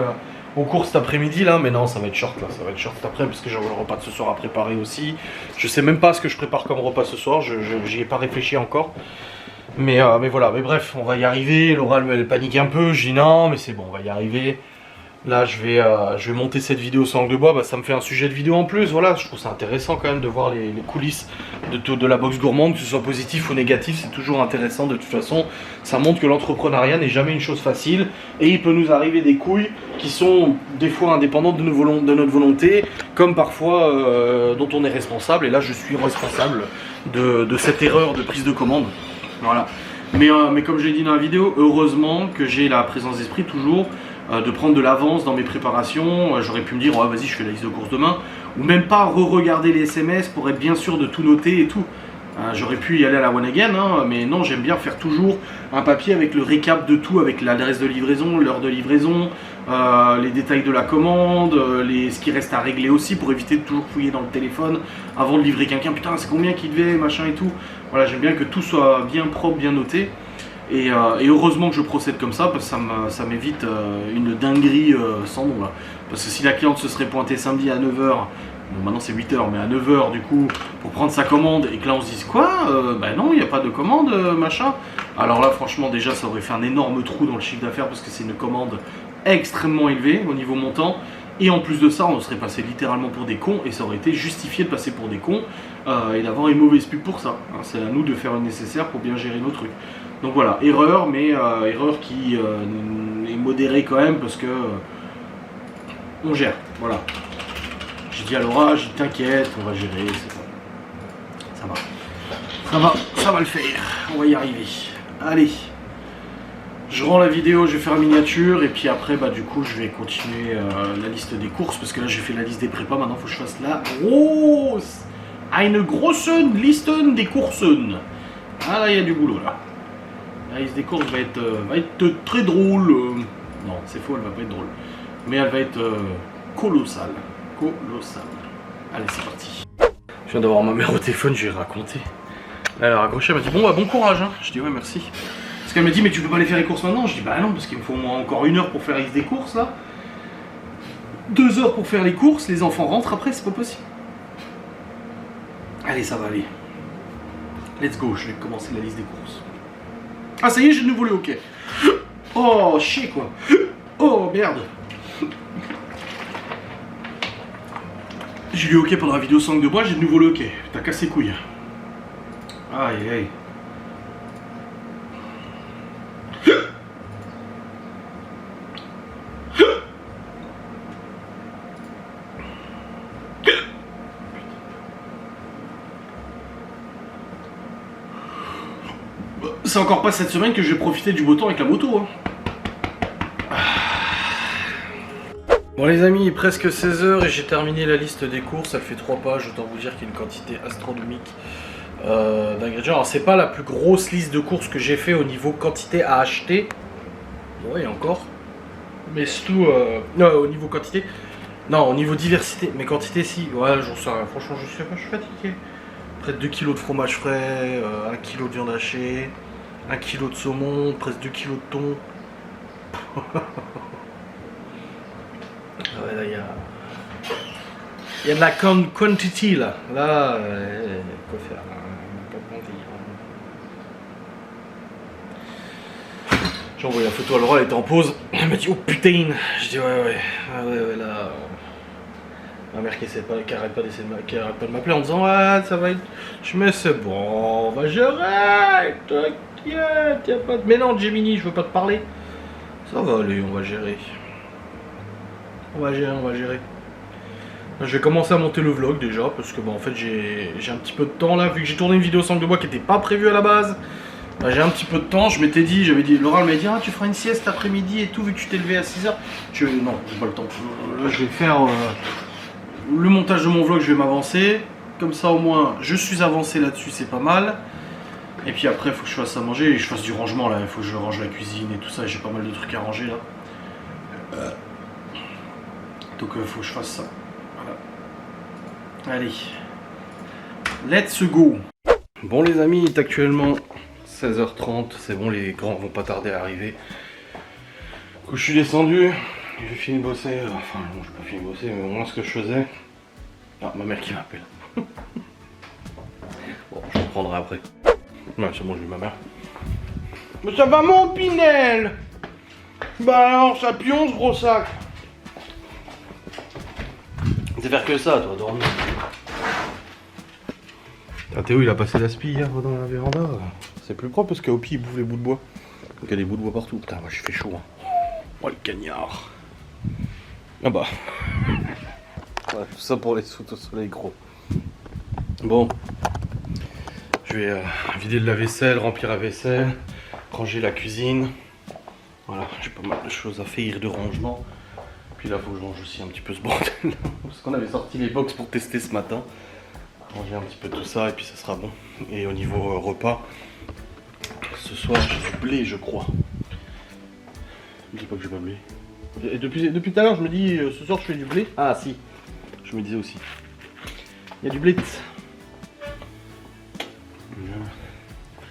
Speaker 1: au cours cet après-midi là, mais non, ça va être short là, ça va être short après, parce que j'aurai le repas de ce soir à préparer aussi. Je sais même pas ce que je prépare comme repas ce soir, j'y ai pas réfléchi encore. Mais voilà, mais bref, on va y arriver. Laura elle panique un peu, je dis non, mais c'est bon, on va y arriver. Là je vais monter cette vidéo sans langue de bois, bah, ça me fait un sujet de vidéo en plus, voilà, je trouve ça intéressant quand même de voir les coulisses de la boxe gourmande, que ce soit positif ou négatif, c'est toujours intéressant de toute façon, ça montre que l'entrepreneuriat n'est jamais une chose facile, et il peut nous arriver des couilles qui sont des fois indépendantes de notre volonté, comme parfois dont on est responsable, et là je suis responsable de cette erreur de prise de commande, voilà. Mais comme je l'ai dit dans la vidéo, heureusement que j'ai la présence d'esprit toujours de prendre de l'avance dans mes préparations. J'aurais pu me dire, oh, vas-y, je fais la liste de courses demain, ou même pas re-regarder les SMS pour être bien sûr de tout noter et tout. J'aurais pu y aller à la one again, hein, mais non, j'aime bien faire toujours un papier avec le récap de tout, avec l'adresse de livraison, l'heure de livraison, les détails de la commande, ce qui reste à régler aussi, pour éviter de toujours fouiller dans le téléphone avant de livrer quelqu'un. Putain, c'est combien qu'il devait, machin et tout. Voilà, j'aime bien que tout soit bien propre, bien noté. Et heureusement que je procède comme ça, parce que ça m'évite une dinguerie sans nom là. Parce que si la cliente se serait pointée samedi à 9h, bon maintenant c'est 8h, mais à 9h du coup, pour prendre sa commande, et que là on se dise quoi, bah non, il n'y a pas de commande, machin. Alors là franchement déjà ça aurait fait un énorme trou dans le chiffre d'affaires, parce que c'est une commande extrêmement élevée au niveau montant. Et en plus de ça, on serait passé littéralement pour des cons, et ça aurait été justifié de passer pour des cons, et d'avoir une mauvaise pub pour ça. Hein, c'est à nous de faire le nécessaire pour bien gérer nos trucs. Donc voilà, erreur, mais erreur qui est modérée quand même, parce que on gère, voilà. J'ai dit à Laura, j'ai dit t'inquiète, on va gérer, c'est bon. Ça va le faire, on va y arriver. Allez, je rends la vidéo, je vais faire la miniature, et puis après, bah du coup, je vais continuer la liste des courses, parce que là, j'ai fait la liste des prépas, maintenant, il faut que je fasse la grosse, une grosse liste des courses. Ah là, il y a du boulot, là. La liste des courses va être très drôle. Non, c'est faux, elle va pas être drôle. Mais elle va être colossale. Colossale. Allez, c'est parti. Je viens d'avoir ma mère au téléphone, je lui ai raconté. Elle a raccroché, elle m'a dit bon, bah, bon courage. Hein. Je dis ouais, merci. Parce qu'elle m'a dit mais tu peux pas aller faire les courses maintenant. Je dis bah non, parce qu'il me faut au moins encore 1 heure pour faire la liste des courses là. 2 heures pour faire les courses, les enfants rentrent après, c'est pas possible. Allez, ça va aller. Let's go, je vais commencer la liste des courses. Ah ça y est, j'ai de nouveau le hockey. Oh, chier quoi. Oh, merde. J'ai eu le hockey pendant la vidéo 5 de bois, j'ai de nouveau le hockey. T'as cassé couilles. Aïe, aïe. C'est encore pas cette semaine que je vais profiter du beau temps avec la moto. Hein. Bon les amis, il est presque 16h et j'ai terminé la liste des courses. Elle fait 3 pages, autant vous dire qu'il y a une quantité astronomique d'ingrédients. Alors c'est pas la plus grosse liste de courses que j'ai fait au niveau quantité à acheter. Ouais, encore. Mais surtout, non, au niveau quantité. Non, au niveau diversité. Mais quantité, si. Ouais, j'en sais rien. Franchement, je sais pas, je suis fatigué. Près de 2 kg de fromage frais, 1 kg de viande hachée, 1 kg de saumon, presque 2 kg de thon. Ouais, là, il y a de la quantity là. Là, quoi faire pas de bon vie. J'ai envoyé la photo à Laura, elle était en pause. Elle m'a dit oh putain. Je dis ouais, là. Ma mère qui arrête pas de m'appeler en disant ouais ça va être. Je me dis c'est bon, on va gérer, t'inquiète, y a pas de. Mais non Gemini, je veux pas te parler. Ça va aller, on va gérer. On va gérer. Je vais commencer à monter le vlog déjà, parce que bon en fait j'ai un petit peu de temps là, vu que j'ai tourné une vidéo 5 de bois qui n'était pas prévue à la base. Bah, j'ai un petit peu de temps, j'avais dit, Laura m'a dit ah tu feras une sieste après-midi et tout, vu que tu t'es levé à 6h. Non, j'ai pas le temps. Là je vais faire le montage de mon vlog, je vais m'avancer. Comme ça au moins je suis avancé là-dessus, c'est pas mal. Et puis après il faut que je fasse à manger et je fasse du rangement là, il faut que je range la cuisine et tout ça, j'ai pas mal de trucs à ranger là. Donc il faut que je fasse ça. Voilà. Allez. Let's go. Bon les amis, il est actuellement 16h30. C'est bon, les grands vont pas tarder à arriver. Du coup je suis descendu. J'ai fini de bosser. Enfin bon, j'ai pas fini de bosser, mais au moins ce que je faisais. Ah, ma mère qui m'appelle. Bon, je reprendrai après. Ouais, c'est bon, j'ai vu ma mère. Mais ça va mon Pinel. Bah alors, ça pionce, gros sac. C'est faire que ça, toi, dormir. Ah, Théo, il a passé l'aspi hier dans la véranda. C'est plus propre parce qu'Aopi, il bouffe les bouts de bois. Donc il y a des bouts de bois partout. Putain, moi, je fais chaud. Hein. Oh, le cagnard. Ah bah. Ouais, tout ça pour les sauts au soleil, gros. Bon. Je vais vider le lave-vaisselle, remplir la vaisselle, ranger la cuisine. Voilà, j'ai pas mal de choses à faire de rangement. Puis là, il faut que je range aussi un petit peu ce bordel. Parce qu'on avait sorti les box pour tester ce matin. Ranger un petit peu tout ça et puis ça sera bon. Et au niveau repas, ce soir j'ai du blé, je crois. Je dis pas que j'ai pas de blé. Et depuis tout à l'heure, je me dis ce soir je fais du blé. Ah si, je me disais aussi. Il y a du blé.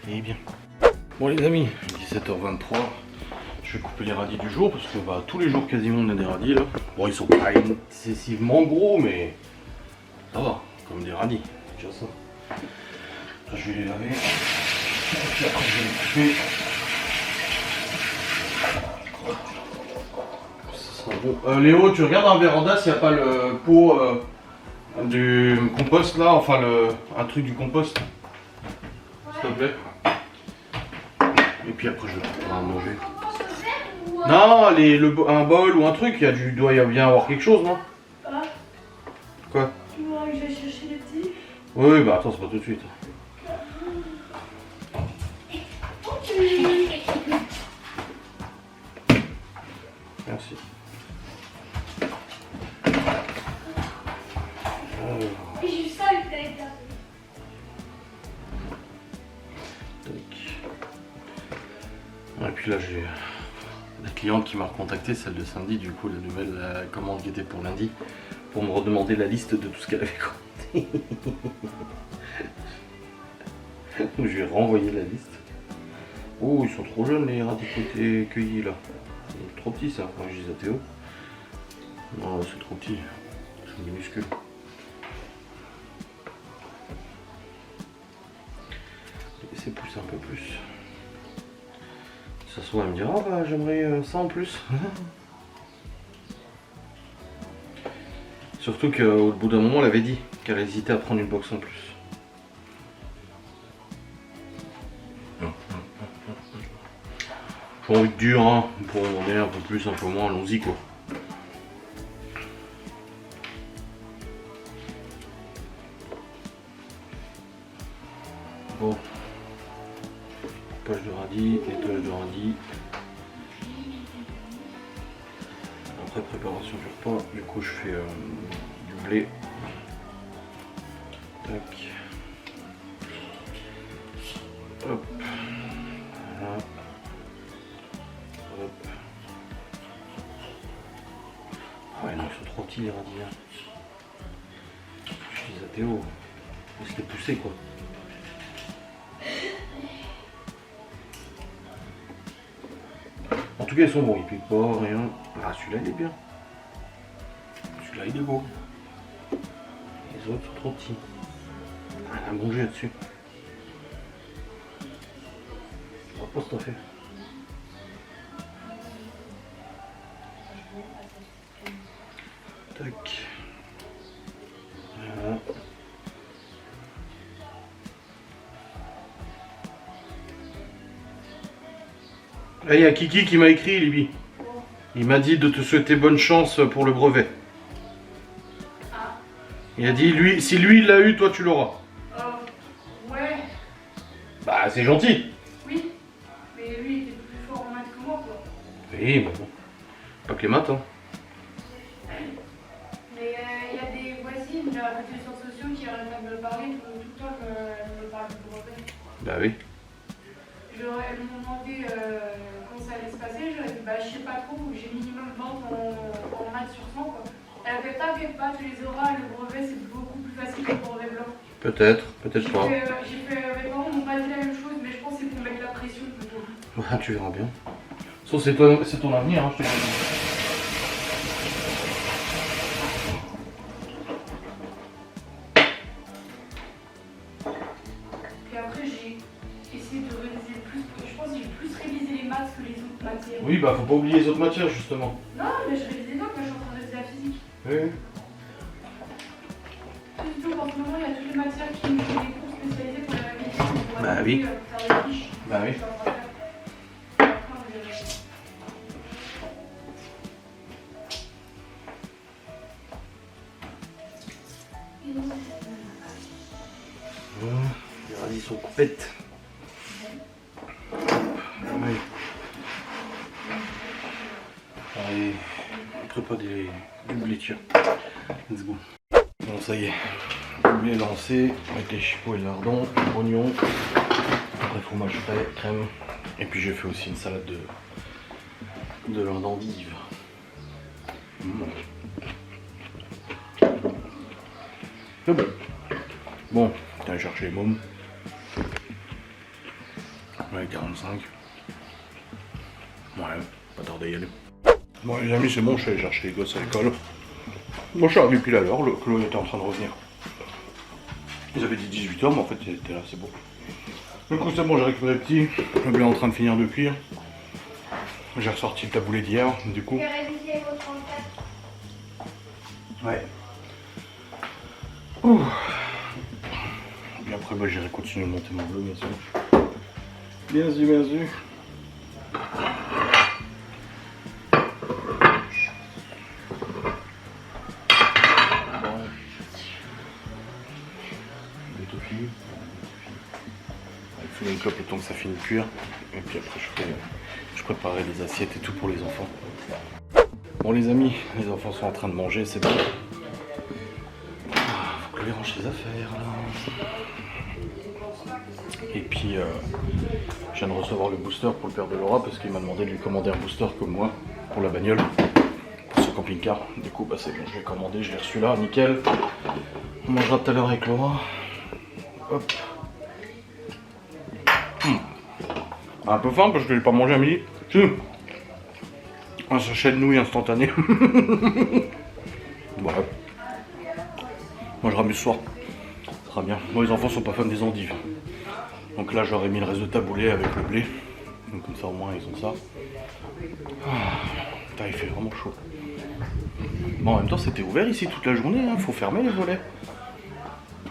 Speaker 1: Très bien. Bon les amis, 17h23. Je vais couper les radis du jour parce que bah, tous les jours quasiment on a des radis là. Bon ils sont pas excessivement gros mais ça va, comme des radis, c'est déjà ça. Ça je vais les laver. Et puis après je vais les couper. Ça sera bon. Léo, tu regardes en véranda s'il n'y a pas le pot du compost là, enfin un truc du compost. S'il te plaît. Et puis après je vais pouvoir manger. Non, un bol ou un truc, il doit y bien avoir quelque chose, non?
Speaker 2: Ah.
Speaker 1: Quoi?
Speaker 2: Tu vois que je vais chercher les petits?
Speaker 1: Oui, bah attends, c'est pas tout de suite. Merci.
Speaker 2: Et j'ai ça, le tête.
Speaker 1: Et puis là, j'ai la cliente qui m'a recontacté, celle de samedi, du coup, la nouvelle commande qui était pour lundi, pour me redemander la liste de tout ce qu'elle avait commandé. Je lui ai renvoyé la liste. Oh, ils sont trop jeunes les radis qui ont été cueillis là. C'est trop petit ça, moi je dis à Théo. Non, c'est trop petit, c'est minuscule. Laissez pousser un peu plus. Ça se voit, elle me dira, ah bah j'aimerais ça en plus. Surtout qu'au bout d'un moment, elle avait dit qu'elle hésitait à prendre une box en plus. J'ai envie de dire, hein, pour en demander un peu plus, un peu moins, allons-y quoi. Bon. Poche de radis, nettoyage de radis. Après préparation du repas, du coup je fais du blé. Tac. Hop. Voilà. Hop. Ah ouais non, ils sont trop petits les radis. Je dis à Théo, laisse-les pousser quoi. En tout cas ils sont bons, ils piquent pas, rien. Ah celui-là il est bien. Celui-là il est beau. Les autres sont trop petits. Rien à manger là-dessus. On va pas se faire. Tac. Voilà. Là, il y a Kiki qui m'a écrit, Libby. Il m'a dit de te souhaiter bonne chance pour le brevet.
Speaker 2: Ah.
Speaker 1: Il a dit, lui, si lui il l'a eu, toi tu l'auras.
Speaker 2: Ouais.
Speaker 1: Bah, c'est gentil.
Speaker 2: Oui. Mais lui, il était plus fort en maths que moi, quoi.
Speaker 1: Oui, mais bon. Pas que les maths, hein.
Speaker 2: Mais il y a des voisines de la côté des centres sociaux qui arrêtent pas de me parler tout le temps qu'elles me parlent du brevet.
Speaker 1: Bah oui.
Speaker 2: Elles m'ont demandé comment ça allait se passer. J'aurais dit, bah, je sais pas trop, j'ai minimum 20 en maths sur 100, quoi. Elle a fait, t'inquiète pas, tu les auras, le brevet c'est beaucoup plus facile que le brevet blanc.
Speaker 1: Peut-être, peut-être pas.
Speaker 2: J'ai fait, mes parents m'ont pas dit la même chose, mais je pense que c'est pour mettre la pression plutôt.
Speaker 1: Ouais, tu verras bien. Ça, c'est ton avenir, hein, je te dis.
Speaker 2: Puis après, j'ai essayé de réviser plus. Je pense que j'ai plus révisé les maths que les autres matières.
Speaker 1: Oui, bah faut pas oublier les autres matières, justement.
Speaker 2: Non, mais je révise les autres, moi je suis en train de réviser la physique.
Speaker 1: Oui.
Speaker 2: Surtout qu'en ce moment, il y a toutes les matières qui nous font des cours spécialisés pour la révision.
Speaker 1: Bah oui.
Speaker 2: Faire des fiches.
Speaker 1: Bah oui.
Speaker 2: Je suis en train de faire. Après, on verra.
Speaker 1: Les radis sont coupettes. Oui. ferai pas du blé, tiens. Let's go. Bon, ça y est. Le blé est lancé avec les chipots et le lardon, oignons, après fromage frais, crème. Et puis j'ai fait aussi une salade de l'endive. C'est bon. Bon, t'as allé chercher les mômes. Ouais, 45. Ouais, pas tardé à y aller. Bon les amis, c'est bon, je suis allé chercher les gosses à l'école. Moi je suis arrivé pile à l'heure, le Chloé était en train de revenir. Ils avaient dit 18h, mais en fait ils étaient là, c'est bon. Du coup c'est bon, j'ai récupéré le petit, le blé est en train de finir de cuire. J'ai ressorti le taboulé d'hier, du coup.
Speaker 3: J'ai révisé votre 34.
Speaker 1: Ouais. Ouh. Et après bah, j'irai continuer de monter mon vlog, bien sûr. Bien sûr, bien sûr. Fumer une clope le temps que ça finit de cuire. Et puis après je préparerai les assiettes et tout pour les enfants. Bon les amis, les enfants sont en train de manger, c'est bon. Faut que je les range les affaires là. Et puis je viens de recevoir le booster pour le père de Laura parce qu'il m'a demandé de lui commander un booster comme moi pour la bagnole. Pour ce camping-car. Du coup bah c'est bon, je l'ai commandé, je l'ai reçu là, nickel. On mangera tout à l'heure avec Laura. Hop. Un peu faim parce que j'ai pas mangé à midi. Un sachet de nouilles instantané. Voilà. Moi je ramène ce soir. Ça sera bien. Moi les enfants sont pas fans des endives. Donc là j'aurais mis le reste de taboulé avec le blé. Donc comme ça au moins ils ont ça. Putain, il fait vraiment chaud. Bon en même temps c'était ouvert ici toute la journée. Hein. Faut fermer les volets.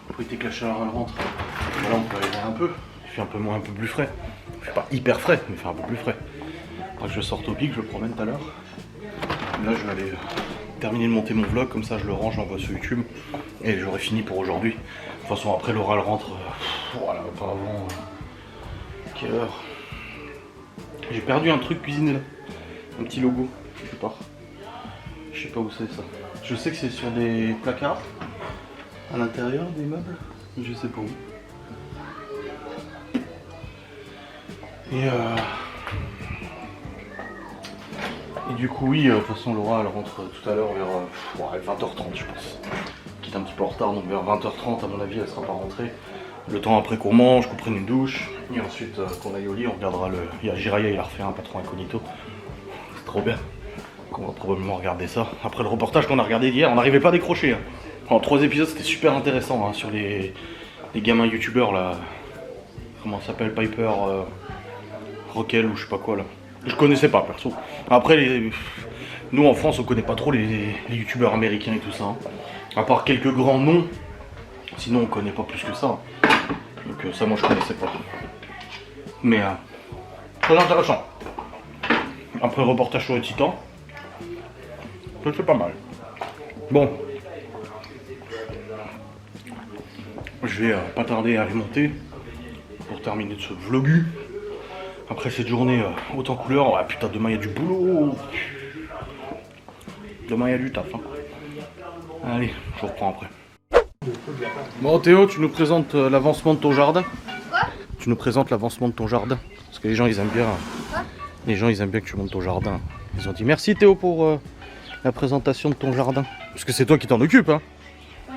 Speaker 1: Pour éviter que la chaleur elle rentre. Là on peut aller un peu. Il fait un peu moins, un peu plus frais. Il fait pas hyper frais, mais il fait un peu plus frais. Après que je sorte au pic, je le promène tout à l'heure. Là je vais aller terminer de monter mon vlog, comme ça je le range, je l'envoie sur YouTube. Et j'aurai fini pour aujourd'hui. De toute façon après Laura elle rentre. Voilà, pas avant. Quelle heure? J'ai perdu un truc cuisiné là. Un petit logo, quelque part. Je sais pas où c'est ça. Je sais que c'est sur des placards. À l'intérieur des meubles. Je sais pas où. Et du coup oui, de toute façon Laura elle rentre tout à l'heure vers 20h30 je pense. Quitte un petit peu en retard, donc vers 20h30 à mon avis elle sera pas rentrée. Le temps après qu'on mange, qu'on prenne une douche, et ensuite qu'on aille au lit, on regardera le... Il y a Jiraya, il a refait un patron incognito. C'est trop bien. Donc on va probablement regarder ça. Après le reportage qu'on a regardé hier, on n'arrivait pas à décrocher. Hein. En 3 épisodes c'était super intéressant hein, sur les gamins youtubeurs là. Comment ça s'appelle, Piper Rockel ou je sais pas quoi là. Je connaissais pas perso. Après nous en France on connaît pas trop les youtubeurs américains et tout ça. Hein. À part quelques grands noms. Sinon on connaît pas plus que ça. Donc ça moi je connaissais pas. Mais très intéressant. Après reportage sur les titans. Ça c'est pas mal. Bon. Je vais pas tarder à alimenter pour terminer de ce vlogu. Après cette journée haute en couleur, oh, putain demain il y a du boulot. Demain il y a du taf. Hein. Allez, je reprends après. Bon Théo, tu nous présentes l'avancement de ton jardin.
Speaker 3: Quoi?
Speaker 1: Tu nous présentes l'avancement de ton jardin. Parce que les gens ils aiment bien.
Speaker 3: Quoi?
Speaker 1: Les gens ils aiment bien que tu montes ton jardin. Ils ont dit merci Théo pour la présentation de ton jardin. Parce que c'est toi qui t'en occupes hein.
Speaker 3: Ouais.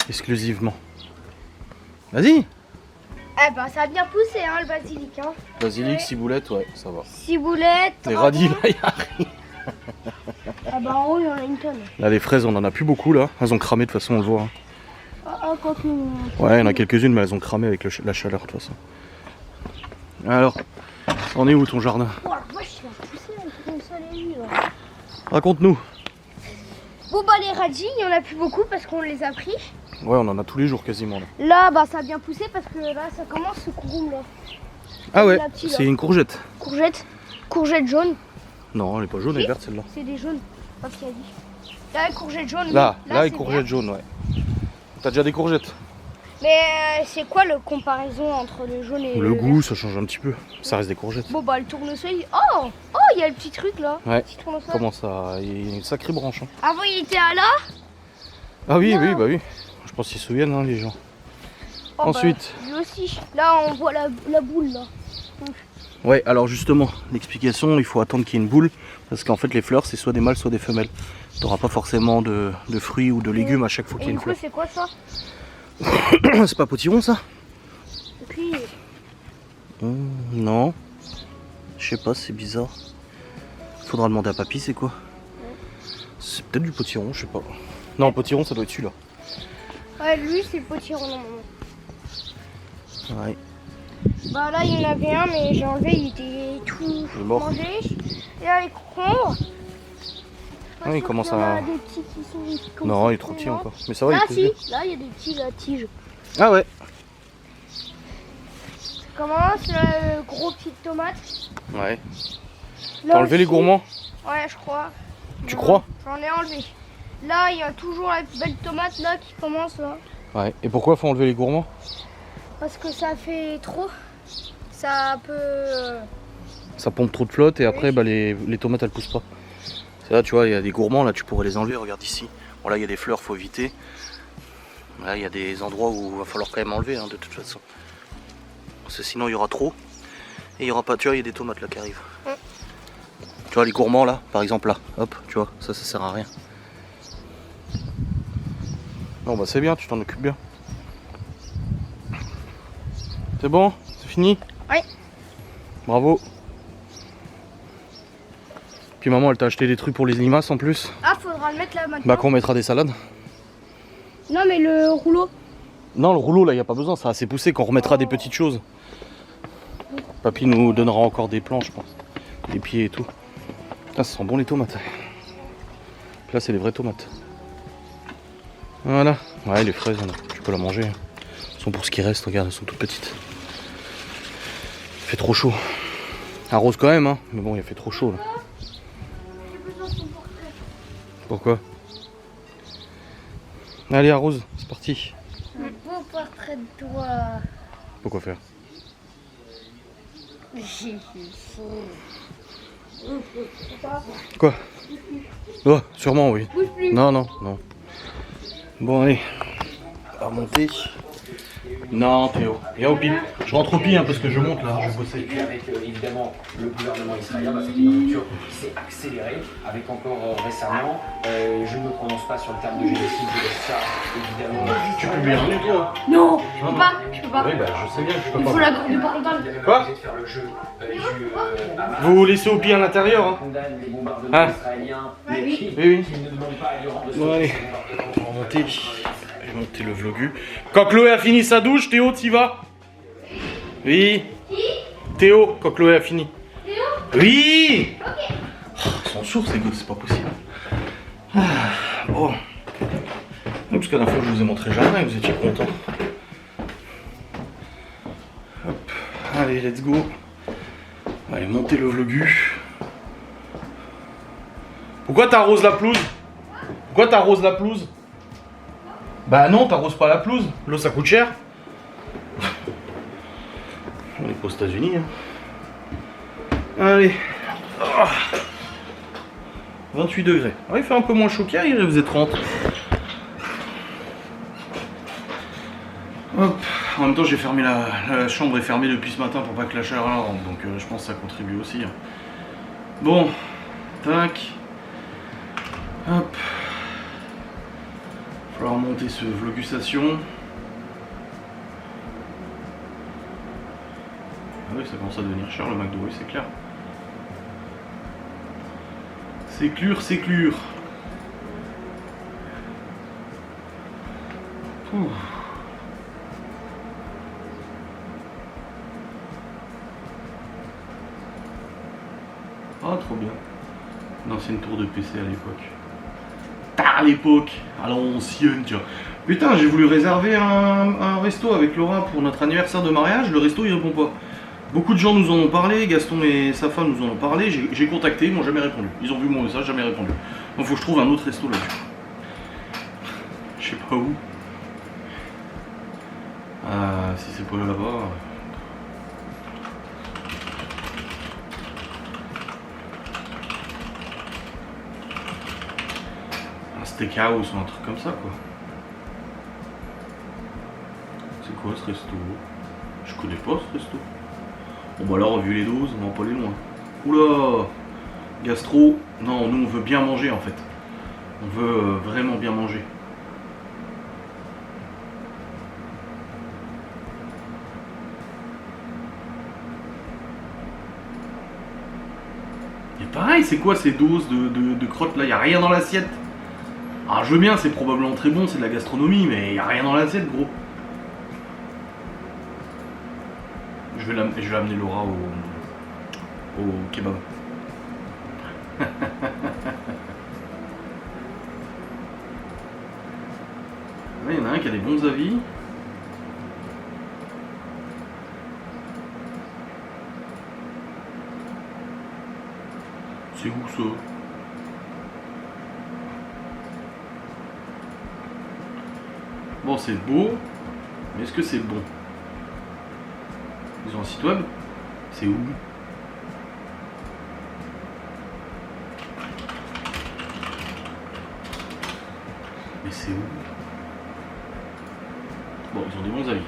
Speaker 1: Exclusivement. Vas-y.
Speaker 3: Eh ben ça a bien poussé hein le basilic hein.
Speaker 1: Basilic,
Speaker 3: Ouais.
Speaker 1: ciboulette, ouais, ça va.
Speaker 3: Ciboulette.
Speaker 1: Les radis là, il y a rien.
Speaker 3: Ah bah en haut il y en a une tonne.
Speaker 1: Là les fraises on en a plus beaucoup là. Elles ont cramé de toute façon on le voit. Hein.
Speaker 3: Ah quand nous.
Speaker 1: Ouais, il y en a quelques-unes mais elles ont cramé avec la chaleur de toute façon. Alors, on est où ton jardin?
Speaker 3: Oh la vache il a poussé là, comme ça les nuits là.
Speaker 1: Raconte-nous.
Speaker 3: Bon bah les radis il y en a plus beaucoup parce qu'on les a pris.
Speaker 1: Ouais, on en a tous les jours quasiment là.
Speaker 3: Là bah ça a bien poussé parce que là ça commence ce courum là.
Speaker 1: Ah ouais,
Speaker 3: La petite,
Speaker 1: c'est
Speaker 3: là.
Speaker 1: une courgette.
Speaker 3: Courgette jaune.
Speaker 1: Non, elle est pas jaune, elle est
Speaker 3: Si.
Speaker 1: verte celle-là.
Speaker 3: C'est des jaunes. Pas ce qu'il a dit. Là courgette jaune.
Speaker 1: Là,
Speaker 3: oui.
Speaker 1: là,
Speaker 3: c'est
Speaker 1: les courgettes
Speaker 3: vert.
Speaker 1: jaunes, ouais. T'as déjà des courgettes?
Speaker 3: Mais c'est quoi la comparaison entre le jaune et
Speaker 1: Le
Speaker 3: vert?
Speaker 1: goût, ça change un petit peu. Ça reste des courgettes.
Speaker 3: Bon bah le tournesol, oh il y a le petit truc là.
Speaker 1: Ouais.
Speaker 3: Petit tournesol.
Speaker 1: Comment ça? Il y a une sacrée branche. Hein.
Speaker 3: Avant il était à là.
Speaker 1: Ah oui,
Speaker 3: Non.
Speaker 1: oui, bah oui. Je pense qu'ils se souviennent, hein, les gens.
Speaker 3: Oh,
Speaker 1: Ensuite.
Speaker 3: Bah, lui aussi. Là on voit la boule là.
Speaker 1: Ouais, alors justement, l'explication, il faut attendre qu'il y ait une boule. Parce qu'en fait, les fleurs, c'est soit des mâles, soit des femelles. Tu n'auras pas forcément de fruits ou de légumes à chaque fois qu'il y a
Speaker 3: Et
Speaker 1: une
Speaker 3: du coup
Speaker 1: fleur.
Speaker 3: c'est quoi ça?
Speaker 1: C'est pas potiron, ça?
Speaker 3: Et puis
Speaker 1: Non. Je sais pas, c'est bizarre. Faudra demander à papy, c'est quoi? C'est peut-être du potiron, je sais pas. Non, le potiron, ça doit être celui-là.
Speaker 3: ouais lui c'est le potiron normalement.
Speaker 1: Ouais.
Speaker 3: Bah là il y en avait un mais j'ai enlevé, il était tout
Speaker 1: Il est mort.
Speaker 3: mangé. Et là les concombres.
Speaker 1: Ah, il commence
Speaker 3: Il y en a
Speaker 1: à...
Speaker 3: des petits qui sont comme
Speaker 1: Non,
Speaker 3: ça,
Speaker 1: il est trop petit
Speaker 3: là.
Speaker 1: encore. Mais ça va,
Speaker 3: Là
Speaker 1: il est
Speaker 3: si, là il y a des petits la tige.
Speaker 1: Ah ouais.
Speaker 3: Ça commence, là, le gros pied de tomate.
Speaker 1: Ouais.
Speaker 3: Là
Speaker 1: T'as enlevé les
Speaker 3: aussi.
Speaker 1: gourmands?
Speaker 3: Ouais je crois.
Speaker 1: Tu
Speaker 3: Non,
Speaker 1: crois?
Speaker 3: J'en ai enlevé. Là il y a toujours la belle tomate là qui commence là.
Speaker 1: Ouais. Et pourquoi faut enlever les gourmands?
Speaker 3: Parce que ça fait trop. Ça peut...
Speaker 1: Ça pompe trop de flotte et après
Speaker 3: Oui.
Speaker 1: bah, les tomates elles poussent pas. C'est là, tu vois, il y a des gourmands, là tu pourrais les enlever, regarde ici. Bon là il y a des fleurs, faut éviter. Là il y a des endroits où il va falloir quand même enlever hein, de toute façon. Parce que sinon il y aura trop. Et il y aura pas, tu vois, il y a des tomates là qui arrivent.
Speaker 3: Ouais.
Speaker 1: Tu vois les gourmands là, par exemple là, hop, tu vois, ça sert à rien. Non bah c'est bien, tu t'en occupes bien. C'est bon? C'est fini?
Speaker 3: Oui.
Speaker 1: Bravo. Puis maman elle t'a acheté des trucs pour les limaces en plus.
Speaker 3: Ah faudra le mettre là maintenant.
Speaker 1: Bah quand on mettra des salades.
Speaker 3: Non mais le rouleau.
Speaker 1: Non le rouleau là y a pas besoin, ça a assez poussé quand on remettra des petites choses. Papy nous donnera encore des plans je pense. Des pieds et tout. Là ça sent bon les tomates. Là c'est les vraies tomates. Voilà. Ouais les fraises là, tu peux la manger. Elles sont pour ce qui reste, regarde, elles sont toutes petites. Il fait trop chaud. Arrose quand même hein, mais bon il a fait trop chaud là.
Speaker 3: J'ai besoin de son portrait.
Speaker 1: Pourquoi? Allez arrose, c'est parti.
Speaker 3: Un beau portrait de toi.
Speaker 1: Pourquoi faire?
Speaker 3: J'ai
Speaker 1: Quoi? Oh, sûrement oui.
Speaker 3: Bouge plus.
Speaker 1: Non, non, non. Bon allez, on va monter. Non Théo, viens au pied. Je rentre au pied hein, parce que je monte là, je vais bosser.
Speaker 4: Et puis avec évidemment le gouvernement israélien, bah, c'était une rupture qui s'est accélérée avec encore récemment, je ne me prononce pas sur le terme de génocide, je laisse ça évidemment.
Speaker 1: Tu peux bien aller toi?
Speaker 3: Non, je peux pas, je peux pas.
Speaker 1: Oui bah je sais bien que je peux
Speaker 3: Il faut
Speaker 1: pas.
Speaker 3: la grande parentale.
Speaker 1: Quoi?
Speaker 4: De faire le jeu du Hamas,
Speaker 1: Vous vous laissez au pied à l'intérieur hein?
Speaker 4: condamne les bombardements
Speaker 1: Ah.
Speaker 4: israéliens,
Speaker 3: Oui.
Speaker 4: mais qui
Speaker 1: Oui.
Speaker 4: ne demande pas à l'Iran de
Speaker 1: Bon, allez.
Speaker 4: stopper ces bombardements.
Speaker 1: On va monter. Je vais monter le vlogu. Quand Chloé a fini sa douche, Théo, t'y vas? Oui. Théo, quand Chloé a fini. Théo? Oui. Ok. Ils sont sourds ces gosses, c'est pas possible. Ah, bon. Oui, parce que la dernière fois je vous ai montré le jardin, vous étiez contents. Hop. Allez, let's go. Allez, monter le vlogu. Pourquoi t'arroses la pelouse? Pourquoi t'arroses la pelouse? Bah non, t'arroses pas la pelouse. L'eau ça coûte cher. On est pas aux États-Unis. Hein. Allez. Ah. 28 degrés. Ah, il fait un peu moins chaud qu'hier, il faisait 30. Hop. En même temps, j'ai fermé la chambre est fermée depuis ce matin pour pas que la chaleur rentre. Donc je pense que ça contribue aussi. Hein. Bon. Tac. Hop. Il va falloir monter ce vlogusation. Ah oui, ça commence à devenir cher le McDo, oui, c'est clair. C'est clair, c'est clair. Ouh. Ah, trop bien. Une ancienne tour de PC à l'époque. À l'époque, à l'ancienne, tu vois. Putain, j'ai voulu réserver un resto avec Laura pour notre anniversaire de mariage, le resto il répond pas. Beaucoup de gens nous en ont parlé, Gaston et sa femme nous en ont parlé, j'ai contacté, ils m'ont jamais répondu. Ils ont vu mon message, jamais répondu. Donc faut que je trouve un autre resto là-dessus. Je sais pas où. Ah, si c'est pas là-bas. Un steakhouse ou un truc comme ça, quoi. C'est quoi ce resto? Je connais pas ce resto. Bon bah alors, vu les doses, on va pas aller loin. Oula! Gastro. Non, nous on veut bien manger en fait. On veut vraiment bien manger. Et pareil, c'est quoi ces doses de crottes là? Y a rien dans l'assiette. Alors je veux bien, c'est probablement très bon, c'est de la gastronomie, mais y a rien dans l'assiette, gros. Je vais amener Laura au kebab. Il y en a un qui a des bons avis. C'est où ça? Bon, c'est beau, mais est-ce que c'est bon? Ils ont un site web? C'est où? Mais c'est où? Bon, ils ont des bons avis.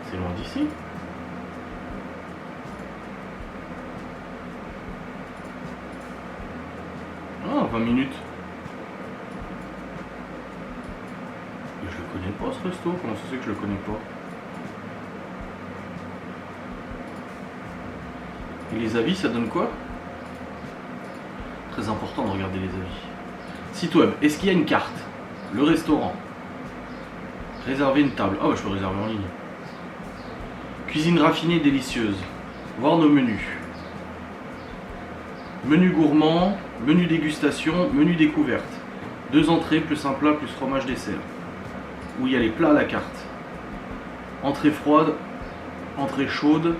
Speaker 1: C'est loin d'ici? Ah, 20 minutes. Mais je le connais pas ce resto, comment ça se fait que je le connais pas? Et les avis, ça donne quoi? Très important de regarder les avis. Site web, est-ce qu'il y a une carte? Le restaurant. Réserver une table. Ah ouais, je peux réserver en ligne. Cuisine raffinée délicieuse. Voir nos menus. Menu gourmand, menu dégustation, menu découverte. 2 entrées plus un plat plus fromage dessert. Où il y a les plats à la carte. Entrée froide, entrée chaude.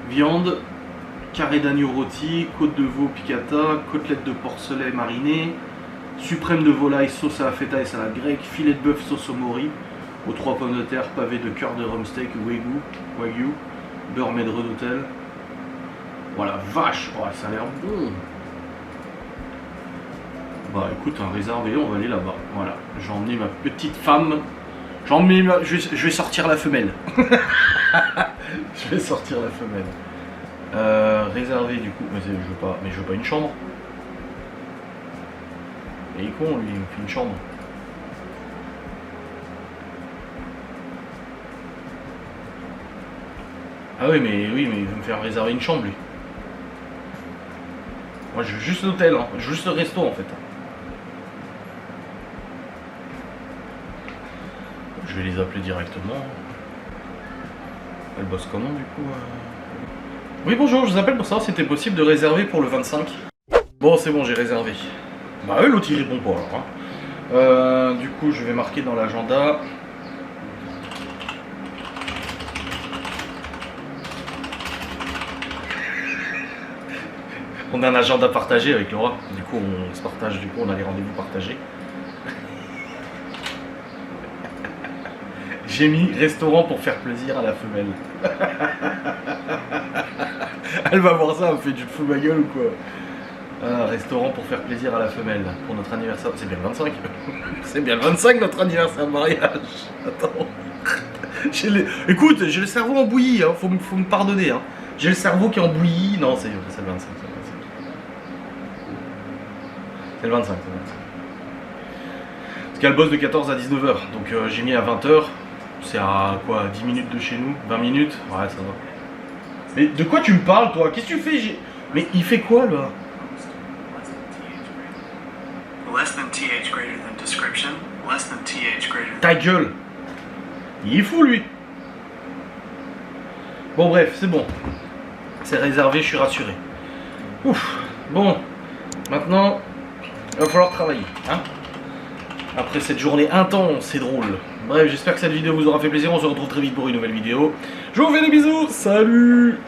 Speaker 1: Viande, carré d'agneau rôti, côte de veau piccata, côtelette de porcelet mariné, suprême de volaille, sauce à la feta et salade grecque, filet de bœuf sauce au mori, aux 3 pommes de terre, pavé de cœur de rhum steak, wagyu, beurre maître d'hôtel. Voilà, vache, oh, ça a l'air bon. Bah écoute, un réservé, on va aller là-bas. Voilà, j'ai emmené ma petite femme. Je vais sortir la femelle. Je vais sortir la femelle. Réservé du coup, mais je veux pas une chambre. Il est con lui, il me fait une chambre. Ah oui mais il veut me faire réserver une chambre lui. Moi je veux juste l'hôtel, hein. Je veux juste le resto en fait. Je vais les appeler directement. Elle bosse comment du coup Oui bonjour, je vous appelle pour savoir si c'était possible de réserver pour le 25. Bon c'est bon, j'ai réservé. Bah eux l'autre il répond pas alors. Hein. Du coup je vais marquer dans l'agenda. On a un agenda partagé avec Laura. Du coup on se partage, du coup on a les rendez-vous partagés. J'ai mis restaurant pour faire plaisir à la femelle. Elle va voir ça, elle me fait du fou ma gueule ou quoi? Un restaurant pour faire plaisir à la femelle pour notre anniversaire. C'est bien le 25. C'est bien le 25 notre anniversaire de mariage. Attends. Écoute, j'ai le cerveau en bouillie, hein. Faut me pardonner. Hein. J'ai le cerveau qui est en bouillie. Non, c'est le 25. C'est le 25. Parce qu'elle bosse de 14 à 19h. Donc j'ai mis à 20h. C'est à quoi, 10 minutes de chez nous? 20 minutes? Ouais, ça va. Mais de quoi tu me parles, toi? Qu'est-ce que tu fais? Mais il fait quoi, là? Ta gueule! Il est fou, lui! Bon, bref, c'est bon. C'est réservé, je suis rassuré. Ouf! Bon, maintenant, il va falloir travailler, hein? Après cette journée intense et drôle. Bref, j'espère que cette vidéo vous aura fait plaisir. On se retrouve très vite pour une nouvelle vidéo. Je vous fais des bisous. Salut!